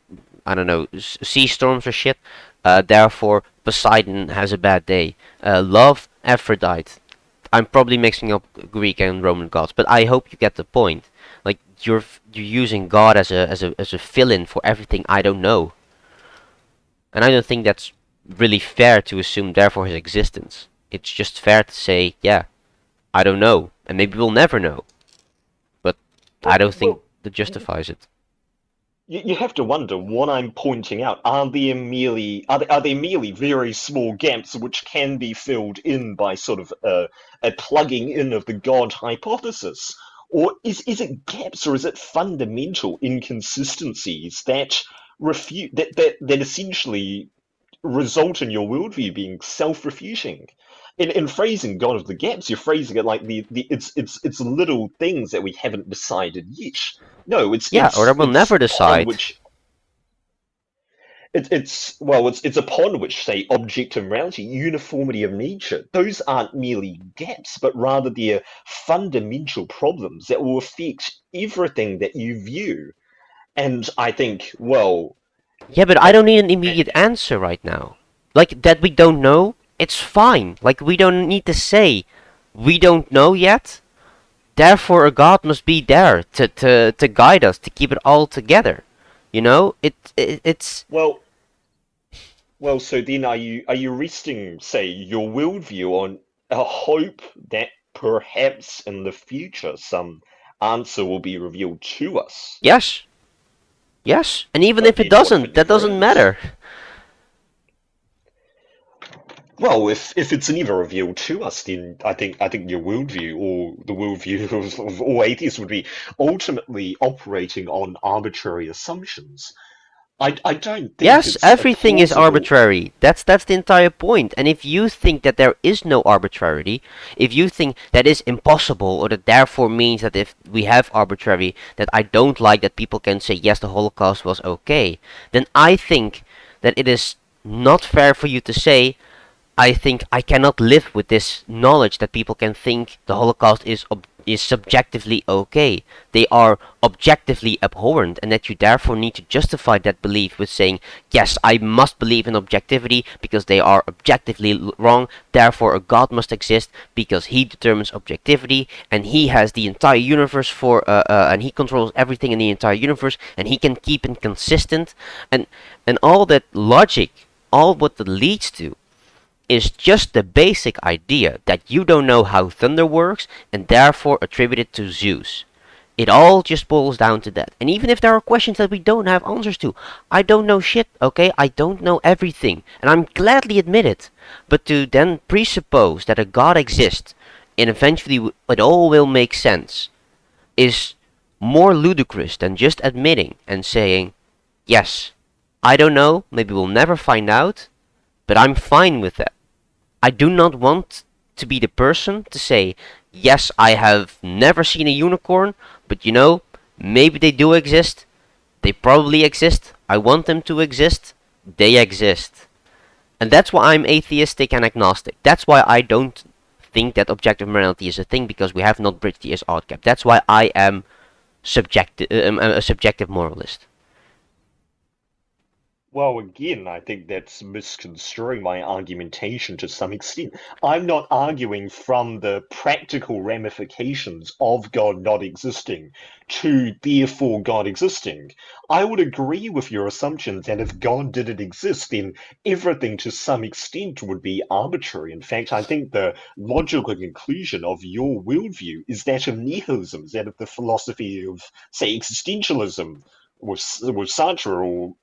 I don't know, sea storms or shit, therefore Poseidon has a bad day. Love, Aphrodite. I'm probably mixing up Greek and Roman gods, but I hope you get the point. Like you're using God as a fill-in for everything I don't know, and I don't think that's really fair to assume therefore his existence. It's just fair to say, yeah, I don't know, and maybe we'll never know, but I Well, don't think well, that justifies it. you have to wonder what I'm pointing out. Are there merely very small gaps which can be filled in by sort of a plugging in of the God hypothesis? Or is it gaps, or is it fundamental inconsistencies that refute that essentially result in your worldview being self-refuting? In phrasing God of the gaps, you're phrasing it like it's little things that we haven't decided yet. No, Yeah, or I will it's never upon decide. which it's upon which, say, objective morality, uniformity of nature, those aren't merely gaps, but rather they're fundamental problems that will affect everything that you view. And I think, well, Yeah, but I at, don't need an immediate answer right now. Like that we don't know, it's fine. Like we don't need to say we don't know yet. Therefore, a God must be there to guide us, to keep it all together. You know, it's well, so then are you resting, say, your worldview on a hope that perhaps in the future some answer will be revealed to us? yes, yes. And even But if it then what if doesn't, it that never doesn't is? matter. Well, if it's never revealed to us, then I think your worldview, or the worldview of all atheists, would be ultimately operating on arbitrary assumptions. I don't think Yes, it's a everything is plausible. arbitrary. That's the entire point. And if you think that there is no arbitrarity, if you think that is impossible, or that therefore means that if we have arbitrary, that I don't like that people can say yes, the Holocaust was okay, then I think that it is not fair for you to say I think I cannot live with this knowledge that people can think the Holocaust is subjectively okay. They are objectively abhorrent, and that you therefore need to justify that belief with saying, yes, I must believe in objectivity because they are objectively wrong. Therefore, a God must exist because He determines objectivity, and He has the entire universe and He controls everything in the entire universe, and He can keep it consistent, and all that logic, all what that leads to is just the basic idea that you don't know how thunder works and therefore attribute it to Zeus. It all just boils down to that. And even if there are questions that we don't have answers to, I don't know shit, okay? I don't know everything. And I'm gladly admit it. But to then presuppose that a God exists and eventually it all will make sense is more ludicrous than just admitting and saying, yes, I don't know, maybe we'll never find out, but I'm fine with that. I do not want to be the person to say, yes, I have never seen a unicorn, but maybe they do exist. They probably exist. I want them to exist. They exist. And that's why I'm atheistic and agnostic. That's why I don't think that objective morality is a thing, because we have not bridged the is-ought gap. That's why I am a subjective moralist. Well, again, I think that's misconstruing my argumentation to some extent. I'm not arguing from the practical ramifications of God not existing to therefore God existing. I would agree with your assumption that if God didn't exist, then everything to some extent would be arbitrary. In fact, I think the logical conclusion of your worldview is that of nihilism, is that of the philosophy of, say, existentialism with Sartre, or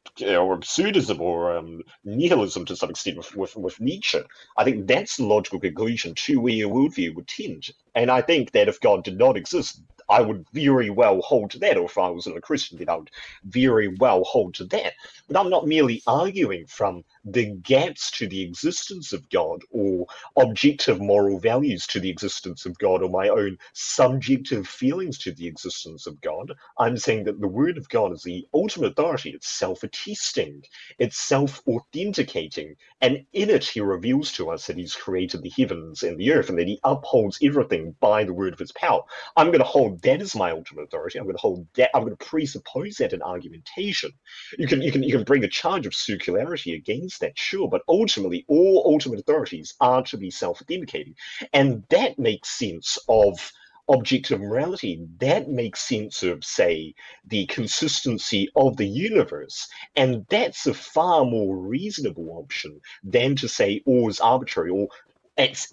absurdism, or nihilism to some extent with Nietzsche. I think that's the logical conclusion to where your worldview would tend. And I think that if God did not exist, I would very well hold to that, or if I was a Christian, then I would very well hold to that. But I'm not merely arguing from the gaps to the existence of God, or objective moral values to the existence of God, or my own subjective feelings to the existence of God. I'm saying that the Word of God is the ultimate authority. It's self-attesting, it's self-authenticating, and in it he reveals to us that he's created the heavens and the earth, and that he upholds everything by the word of his power. I'm going to hold that as my ultimate authority. I'm going to hold that. I'm going to presuppose that in argumentation. You can bring a charge of circularity against that, sure, but ultimately all ultimate authorities are to be self-authenticating, and that makes sense of objective morality. That makes sense of, say, the consistency of the universe. And that's a far more reasonable option than to say all is arbitrary, or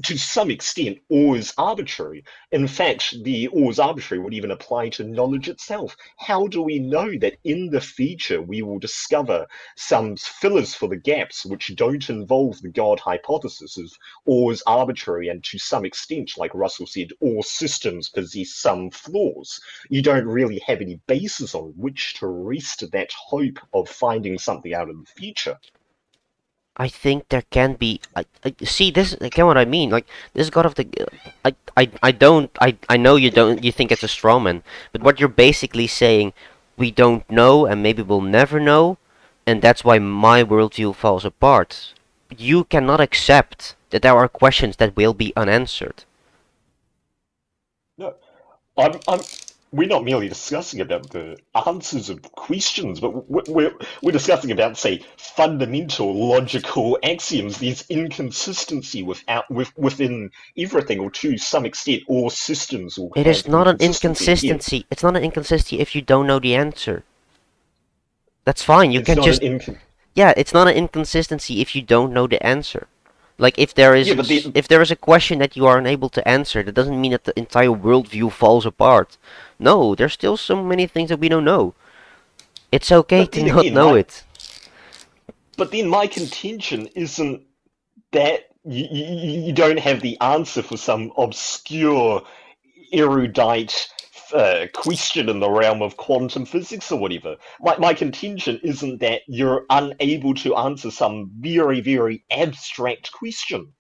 to some extent, all is arbitrary. In fact, the all is arbitrary would even apply to knowledge itself. How do we know that in the future we will discover some fillers for the gaps which don't involve the God hypothesis of all is arbitrary, and to some extent, like Russell said, all systems possess some flaws? You don't really have any basis on which to rest that hope of finding something out in the future. I think there can be. See this again. What I mean, like this God of the. I don't. I know you don't. You think it's a straw man, but what you're basically saying, we don't know, and maybe we'll never know, and that's why my worldview falls apart. You cannot accept that there are questions that will be unanswered. No, I'm we're not merely discussing about the answers of questions, but we're discussing about, say, fundamental logical axioms. There's inconsistency within everything, or to some extent, all systems will It is have not an inconsistency. Again, inconsistency. It's not an inconsistency if you don't know the answer. That's fine. You it's can not an just. incon. Yeah, it's not an inconsistency if you don't know the answer. Like if there Yeah, is but then, if there is a question that you are unable to answer, that doesn't mean that the entire worldview falls apart. No, there's still so many things that we don't know. It's okay but to then not again, know my it. but then my contention isn't that you don't have the answer for some obscure erudite question in the realm of quantum physics or whatever. My contention isn't that you're unable to answer some very, very abstract question.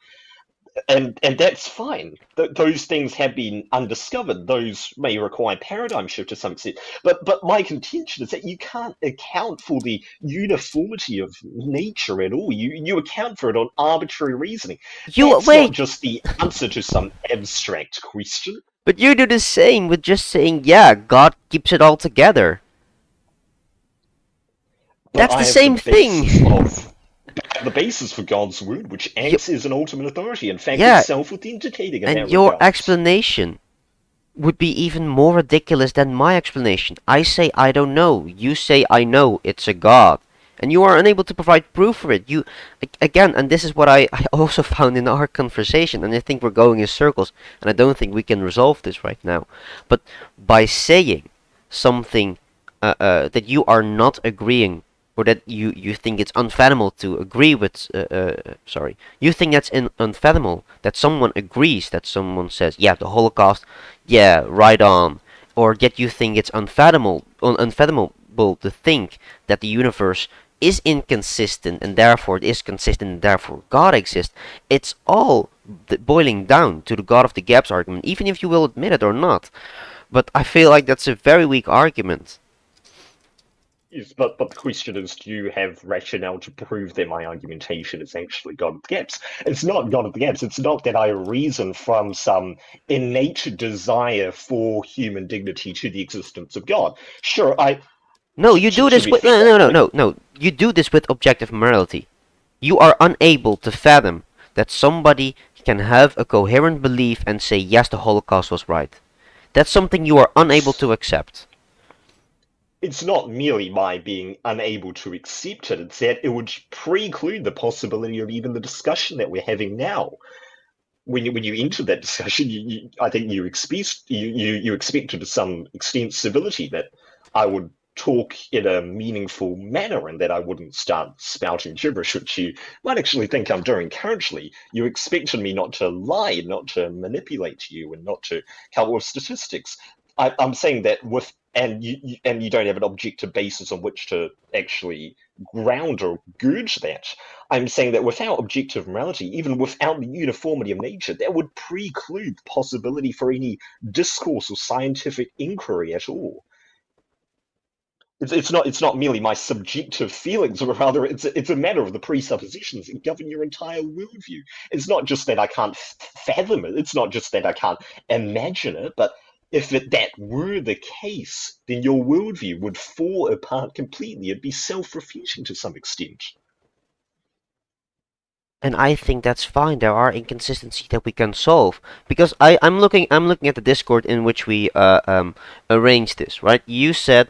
And that's fine. Those things have been undiscovered. Those may require paradigm shift to some extent. But my contention is that you can't account for the uniformity of nature at all. You account for it on arbitrary reasoning. You That's not wait, just the answer to some abstract question. but you do the same with just saying, yeah, God keeps it all together. But That's I the have same thing. the basis for God's word, which You, acts as an ultimate authority. In fact, it's yeah, self-authenticating in and that your regard. explanation would be even more ridiculous than my explanation. I say I don't know. You say I know. It's a God. And you are unable to provide proof for it. You, again, and this is what I also found in our conversation, and I think we're going in circles, and I don't think we can resolve this right now. But by saying something that you are not agreeing, or that you think it's unfathomable to agree with, sorry, you think that's unfathomable that someone agrees, that someone says, yeah, the Holocaust, yeah, right on, or yet you think it's unfathomable to think that the universe is inconsistent and therefore it is consistent and therefore God exists. It's all boiling down to the God of the gaps argument, even if you will admit it or not. But I feel like that's a very weak argument. Yes, but the question is, do you have rationale to prove that my argumentation is actually God of the gaps? It's not God of the gaps. It's not that I reason from some innate desire for human dignity to the existence of God. Sure, No, you do to this be with fair, no. You do this with objective morality. You are unable to fathom that somebody can have a coherent belief and say yes, the Holocaust was right. That's something you are unable it's to accept. it's not merely my being unable to accept it. It's that it would preclude the possibility of even the discussion that we're having now. When you enter that discussion, I think you expected to some extent civility, that I would talk in a meaningful manner and that I wouldn't start spouting gibberish, which you might actually think I'm doing currently. You expected me not to lie, not to manipulate you, and not to come up with statistics. I'm saying that with and you don't have an objective basis on which to actually ground or gauge that. I'm saying that without objective morality, even without the uniformity of nature, that would preclude the possibility for any discourse or scientific inquiry at all. It's not merely my subjective feelings, but rather it's a matter of the presuppositions that govern your entire worldview. It's not just that I can't fathom it. It's not just that I can't imagine it. But if that were the case, then your worldview would fall apart completely. It'd be self-refuting to some extent. And I think that's fine. There are inconsistencies that we can solve because I'm looking at the Discord in which we arranged this. Right? You said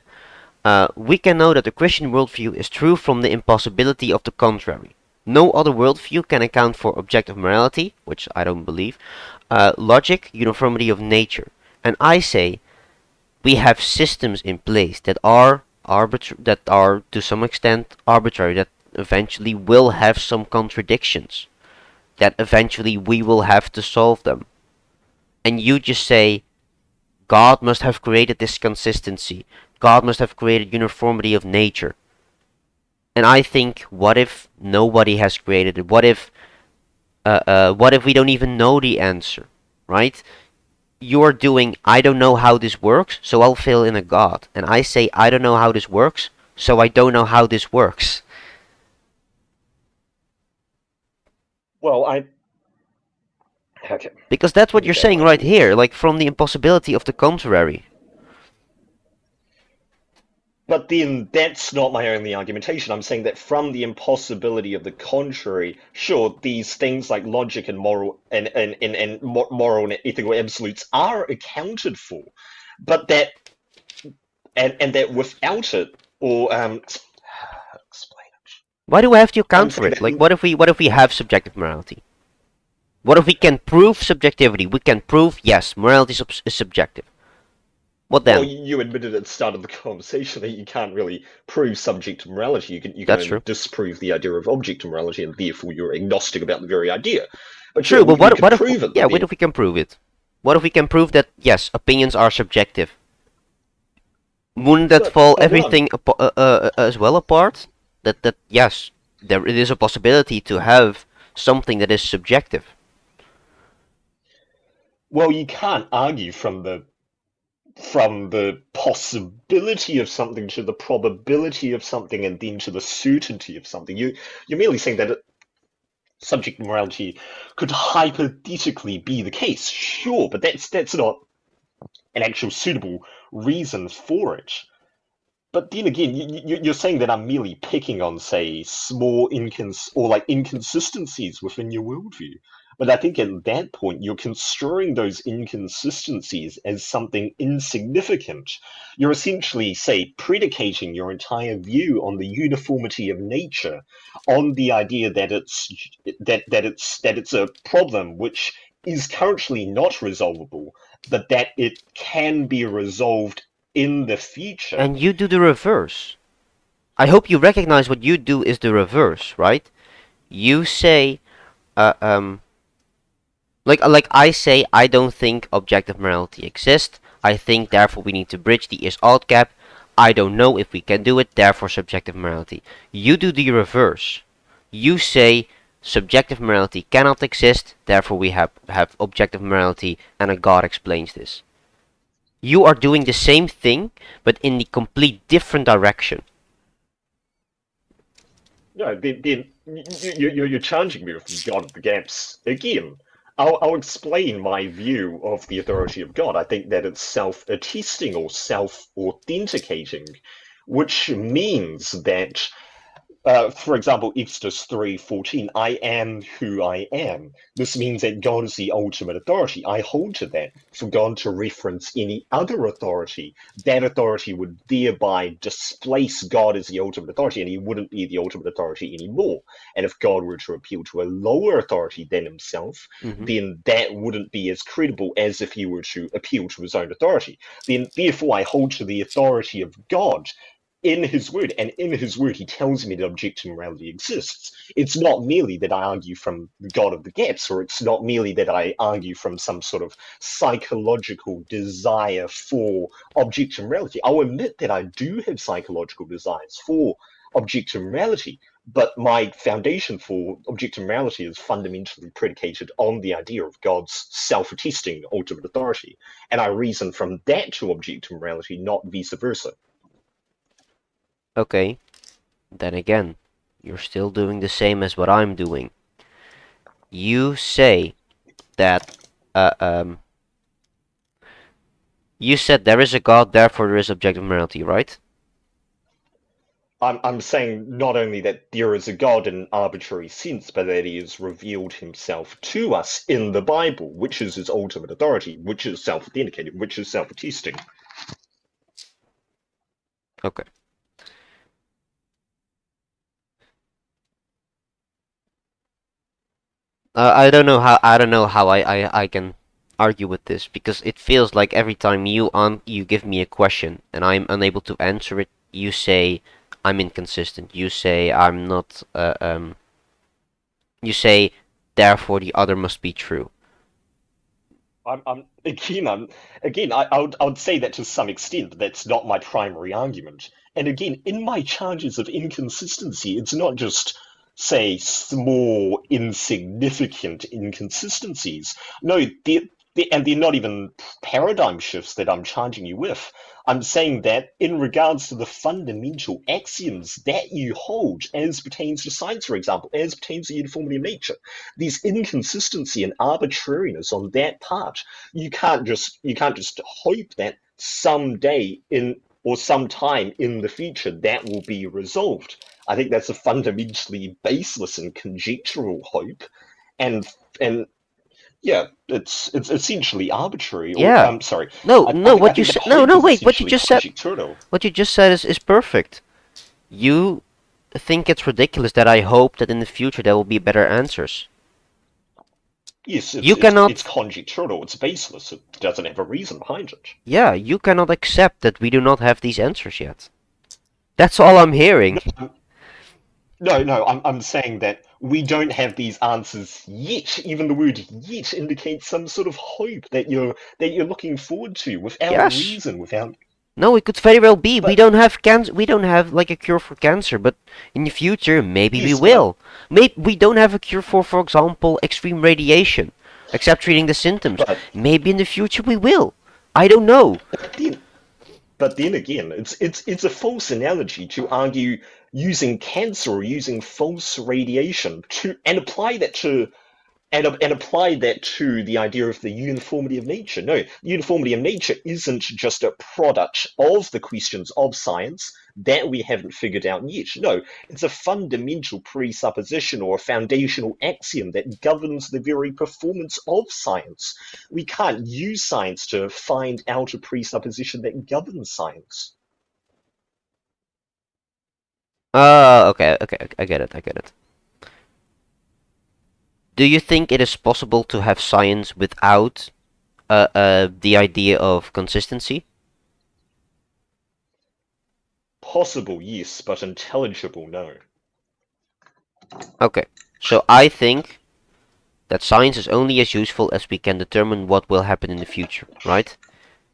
we can know that the Christian worldview is true from the impossibility of the contrary. No other worldview can account for objective morality, which I don't believe, logic, uniformity of nature. And I say we have systems in place that are that are to some extent arbitrary, that eventually will have some contradictions, that eventually we will have to solve them. And you just say God must have created this consistency. God must have created uniformity of nature. And I think, what if nobody has created it? What if we don't even know the answer, right? You're doing, I don't know how this works, so I'll fill in a God. And I say, I don't know how this works, so I don't know how this works. Well, okay, Because that's let what me you're gather saying my right thoughts. here, like from the impossibility of the contrary. But then that's not my only argumentation. I'm saying that from the impossibility of the contrary, sure, these things like logic and moral and ethical absolutes are accounted for, but that without it, or explain it. Why do I have to I'm account for saying it? Like, that what if we have subjective morality? What if we can prove subjectivity? We can prove, yes, morality is subjective. What well, then? you admitted at the start of the conversation that you can't really prove subjective morality. You can That's only true. disprove the idea of objective morality, and therefore you're agnostic about the very idea. But sure, True, but we what could if prove it, yeah, but what then if we can prove it? What if we can prove that yes, opinions are subjective? Wouldn't that But fall what I'm everything as well apart? That yes, there it is a possibility to have something that is subjective. well, you can't argue from the possibility of something to the probability of something and then to the certainty of something. You're merely saying that subject morality could hypothetically be the case. Sure, but that's not an actual suitable reason for it. But then again, you're saying that I'm merely picking on, say, small inconsistencies within your worldview. But I think at that point, you're construing those inconsistencies as something insignificant. You're essentially, say, predicating your entire view on the uniformity of nature, on the idea that it's a problem which is currently not resolvable, but that it can be resolved in the future. And you do the reverse. I hope you recognize what you do is the reverse, right? You say, uh, um, like I say, I don't think objective morality exists. I think therefore we need to bridge the is-ought gap. I don't know if we can do it, therefore subjective morality. You do the reverse. You say subjective morality cannot exist, therefore we have objective morality, and a God explains this. You are doing the same thing, but in the complete different direction. No, then you're challenging me with God of the gaps again. I'll explain my view of the authority of God. I think that it's self-attesting or self-authenticating, which means that for example, Exodus 3:14, I am who I am. This means that God is the ultimate authority. I hold to that. For God to reference any other authority, that authority would thereby displace God as the ultimate authority, and he wouldn't be the ultimate authority anymore. And if God were to appeal to a lower authority than himself, Hmm. then that wouldn't be as credible as if he were to appeal to his own authority. Then, therefore, I hold to the authority of God in his word, and in his word he tells me that objective morality exists. It's not merely that I argue from the God of the gaps, or it's not merely that I argue from some sort of psychological desire for objective morality. I'll admit that I do have psychological desires for objective morality, but my foundation for objective morality is fundamentally predicated on the idea of God's self-attesting ultimate authority, and I reason from that to objective morality, not vice versa. Okay, then again, you're still doing the same as what I'm doing. You say that, uh, um, you said there is a God, therefore there is objective morality, right? I'm saying not only that there is a God in an arbitrary sense, but that he has revealed himself to us in the Bible, which is his ultimate authority, which is self-authenticated, which is self-attesting. Okay. I don't know how I can argue with this because it feels like every time you give me a question and I'm unable to answer it, you say I'm inconsistent. You say I'm not. You say therefore the other must be true. I'm again, I would say that to some extent, but that's not my primary argument. And again, in my charges of inconsistency, it's not just, say, small, insignificant inconsistencies. No, they're not even paradigm shifts that I'm charging you with. I'm saying that in regards to the fundamental axioms that you hold, as pertains to science, for example, as pertains to uniformity of nature, there's inconsistency and arbitrariness on that part. You can't just hope that someday in or sometime in the future that will be resolved. I think that's a fundamentally baseless and conjectural hope, and and yeah, it's essentially arbitrary. Or Yeah. I'm sorry, No, I no. think I What you think that said. No, hope no. is Wait. What you essentially just said. conjectural. What you just said is perfect. You think it's ridiculous that I hope that in the future there will be better answers. Yes, You it's cannot. conjectural. It's baseless. It doesn't have a reason behind it. Yeah, you cannot accept that we do not have these answers yet. That's all I'm hearing. No, no, I'm saying that we don't have these answers yet. Even the word "yet" indicates some sort of hope that you're looking forward to, without Yes. reason, without. No, it could very well be. We But don't have cancer. We don't have like a cure for cancer, but in the future, maybe we yes, but will. Maybe we don't have a cure for example, extreme radiation, except treating the symptoms. but Maybe in the future we will. I don't know. then but then again, it's a false analogy to argue using cancer or using false radiation to and apply that to and apply that to the idea of the uniformity of nature. No, the uniformity of nature isn't just a product of the questions of science that we haven't figured out yet. No, it's a fundamental presupposition or a foundational axiom that governs the very performance of science. We can't use science to find out a presupposition that governs science. Okay, okay, I get it, I get it. Do you think it is possible to have science without the idea of consistency? Possible, yes, but intelligible, no. Okay, so I think that science is only as useful as we can determine what will happen in the future, right?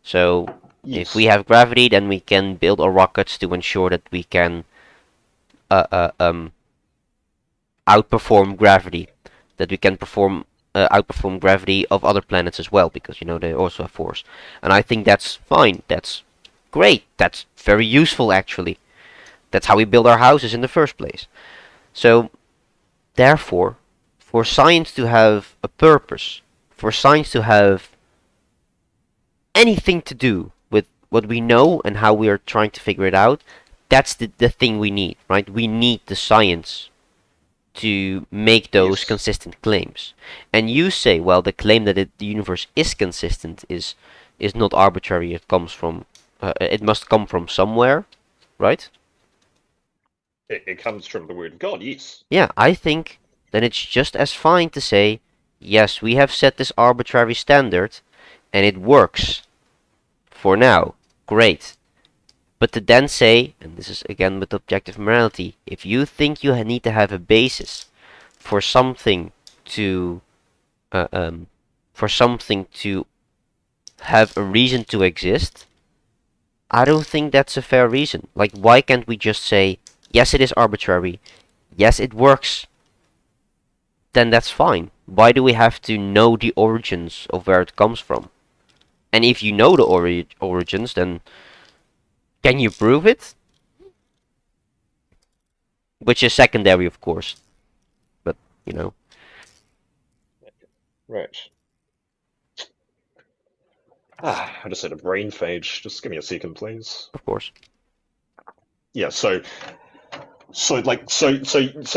So if we Yes, have gravity, then we can build our rockets to ensure that we can uh, uh, um, outperform gravity, that we can outperform gravity of other planets as well, because you know they also have force. And I think that's fine. That's great. That's very useful actually. That's how we build our houses in the first place. So therefore, for science to have a purpose, for science to have anything to do with what we know and how we are trying to figure it out, that's the thing we need, right? We need the science to make those yes. consistent claims. And you say, well, the claim that the universe is consistent is not arbitrary. It must come from somewhere, right? It comes from the word of God, yes. Yeah, I think then it's just as fine to say, yes, we have set this arbitrary standard, and it works for now. Great. But to then say, and this is again with objective morality, if you think you need to have a basis for something to uh, um, for something to have a reason to exist, I don't think that's a fair reason. Like, why can't we just say, yes, it is arbitrary, yes, it works, then that's fine. Why do we have to know the origins of where it comes from? And if you know the origins, then can you prove it? Which is secondary, of course, but you know, Right. I just had a brain phage. Just give me a second, please. of course. Yeah, so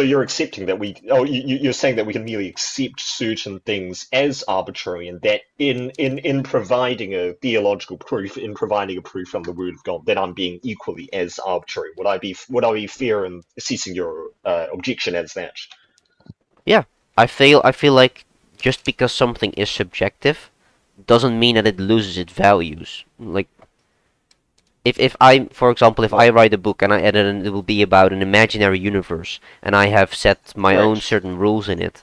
you're accepting that you're saying that we can merely accept certain things as arbitrary, and that in providing a theological proof, in providing a proof from the Word of God, that I'm being equally as arbitrary. Would I be fair in assessing your objection as that? Yeah, I feel like just because something is subjective doesn't mean that it loses its values. Like if I, for example, if I Well, write a book and I edit and it will be about an imaginary universe and I have set my own right. certain rules in it,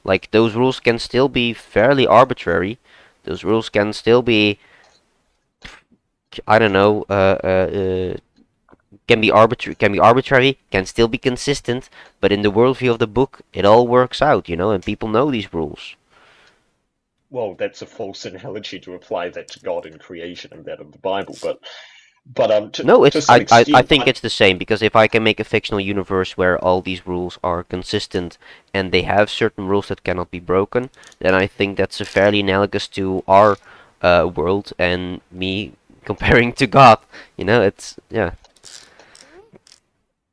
like those rules can still be fairly arbitrary. Those rules can still be, I don't know, can be arbitrary, can still be consistent, but in the worldview of the book, it all works out, and people know these rules. Well, that's a false analogy to apply that to God and creation and that of the Bible, but No, to it's some I extent, think it's the same because if I can make a fictional universe where all these rules are consistent and they have certain rules that cannot be broken, then I think that's a fairly analogous to our world and me comparing to God. It's yeah.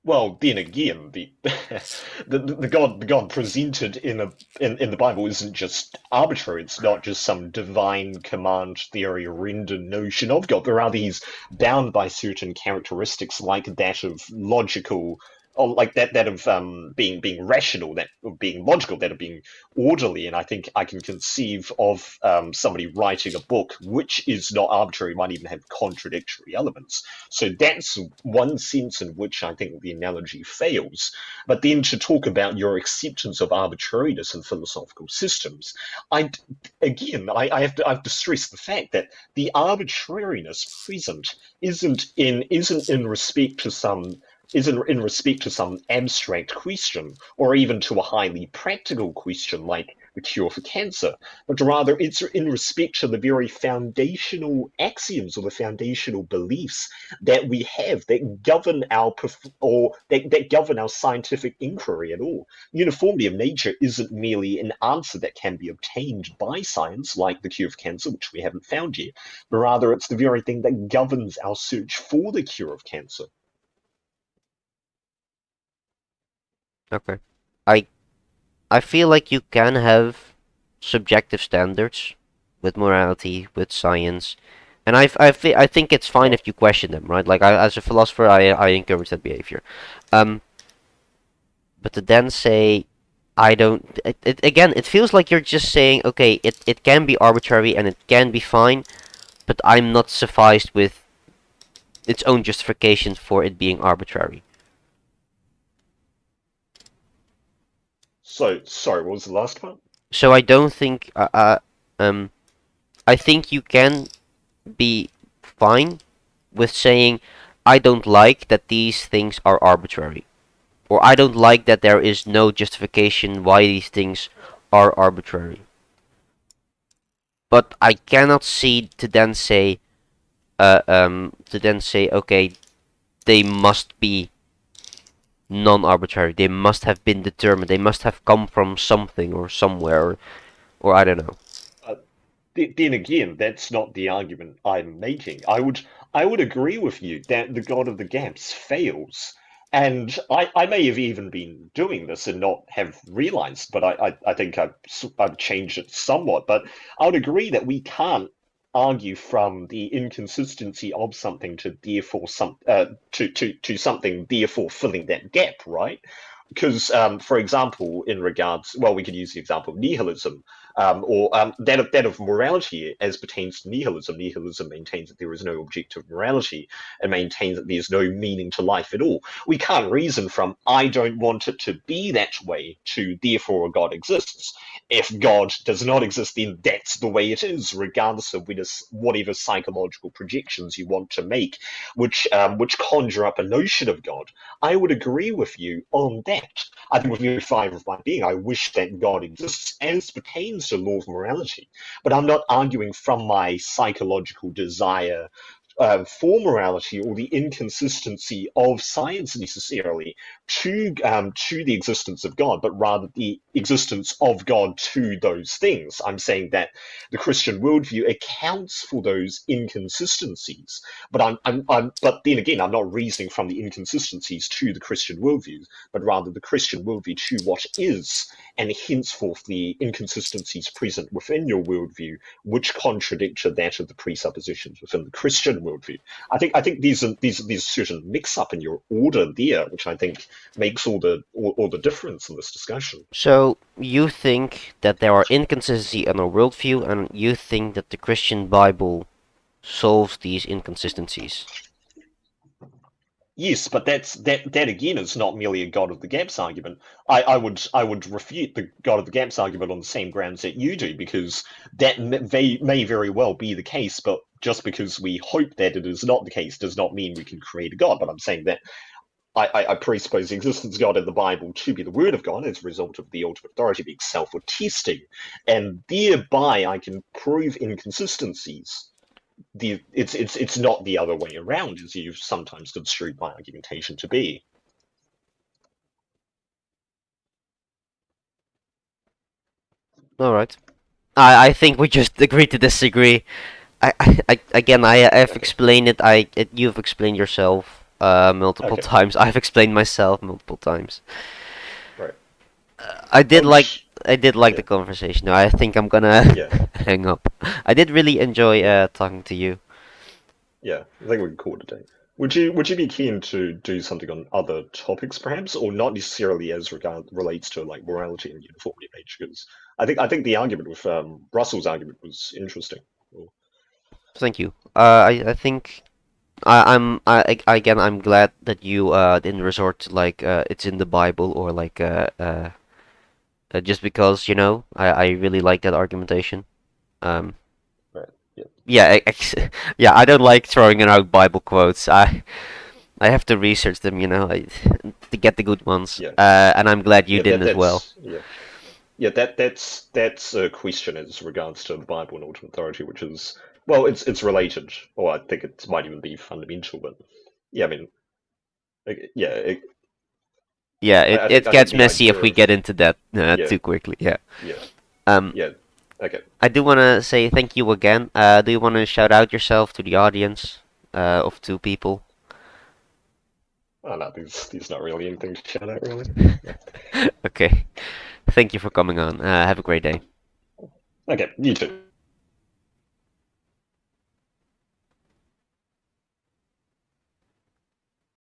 well, then again, the God presented in the Bible isn't just arbitrary. It's not just some divine command theory rendered notion of God, but rather he's bound by certain characteristics like that of logical or like that of being rational, that of being logical, that of being orderly. And I think I can conceive of somebody writing a book which is not arbitrary, might even have contradictory elements. So that's one sense in which I think the analogy fails. But then to talk about your acceptance of arbitrariness in philosophical systems, I I have to stress the fact that the arbitrariness present isn't in respect to some isn't in respect to some abstract question or even to a highly practical question like the cure for cancer, but rather it's in respect to the very foundational axioms or the foundational beliefs that we have that govern that govern our scientific inquiry at all. Uniformity of nature isn't merely an answer that can be obtained by science, like the cure for cancer, which we haven't found yet, but rather it's the very thing that governs our search for the cure of cancer. Okay. I I feel like you can have subjective standards with morality, with science, and I think it's fine if you question them, right? Like as a philosopher, I encourage that behavior. Um, but to then say I don't, again, it feels like you're just saying, okay, it can be arbitrary and it can be fine, but I'm not sufficed with its own justification for it being arbitrary. So, sorry, what was the last part? So I don't think, I think you can be fine with saying, I don't like that these things are arbitrary. Or I don't like that there is no justification why these things are arbitrary. But I cannot see to then say, okay, they must be non-arbitrary. They must have been determined. They must have come from something or somewhere, or I don't know. Uh, then again, that's not the argument I'm making. I would agree with you that the God of the Gaps fails. And I may have even been doing this and not have realized, but I think I've changed it somewhat. But I would agree that we can't argue from the inconsistency of something to therefore to something therefore filling that gap, right? Because, for example, in regards, well, we could use the example of nihilism, or that of morality as pertains to nihilism. Nihilism maintains that there is no objective morality and maintains that there's no meaning to life at all. We can't reason from "I don't want it to be that way" to "therefore a God exists." If God does not exist, then that's the way it is, regardless of whatever psychological projections you want to make, which conjure up a notion of God. I would agree with you on that. I think with every fibre of my being, I wish that God exists as pertains to law of morality. But I'm not arguing from my psychological desire for morality or the inconsistency of science necessarily to the existence of God, but rather the existence of God to those things. I'm saying that the Christian worldview accounts for those inconsistencies, but but then again, I'm not reasoning from the inconsistencies to the Christian worldview, but rather the Christian worldview to what is, and henceforth the inconsistencies present within your worldview, which contradict that of the presuppositions within the Christian worldview. I think these certain mix up in your order there, which I think makes all the difference in this discussion. So you think that there are inconsistencies in our worldview, and you think that the Christian Bible solves these inconsistencies. Yes, but that again is not merely a God of the gaps argument. I would refute the God of the gaps argument on the same grounds that you do, because that may very well be the case, but just because we hope that it is not the case does not mean we can create a God. But I'm saying that I presuppose the existence of God in the Bible to be the Word of God as a result of the ultimate authority being self-attesting, and thereby I can prove inconsistencies. It's not the other way around, as you've sometimes construed my argumentation to be. All right. I think we just agree to disagree. Again, I've Okay, explained it. You've explained yourself multiple okay, times. I've explained myself multiple times. right. I did And like I did like the yeah, conversation. I think I'm gonna yeah, hang up. I did really enjoy yeah, talking to you. yeah. I think we can call it a day. Would you be keen to do something on other topics, perhaps, or not necessarily as regard relates to like morality and uniformity of nature? Because I think the argument with Russell's argument was interesting. Well, Thank you. I think again I'm glad that you didn't resort to like it's in the Bible or like just because I really like that argumentation. Um, right. Yeah. yeah, yeah, I don't like throwing out Bible quotes. I have to research them, to get the good ones. Yeah. And I'm glad you Yeah. didn't as well. Yeah. That's a question as regards to the Bible and ultimate authority, which is well, it's related, or I think it might even be fundamental. But yeah, I mean, yeah, Yeah, it I think gets the messy idea if we of get into that yeah, too quickly. Yeah. yeah, Um, yeah. Okay. I do want to say thank you again. Do you want to shout out yourself to the audience of two people? Oh no, there's not really anything to shout out, really. No. Okay. Thank you for coming on. Have a great day. Okay, you too.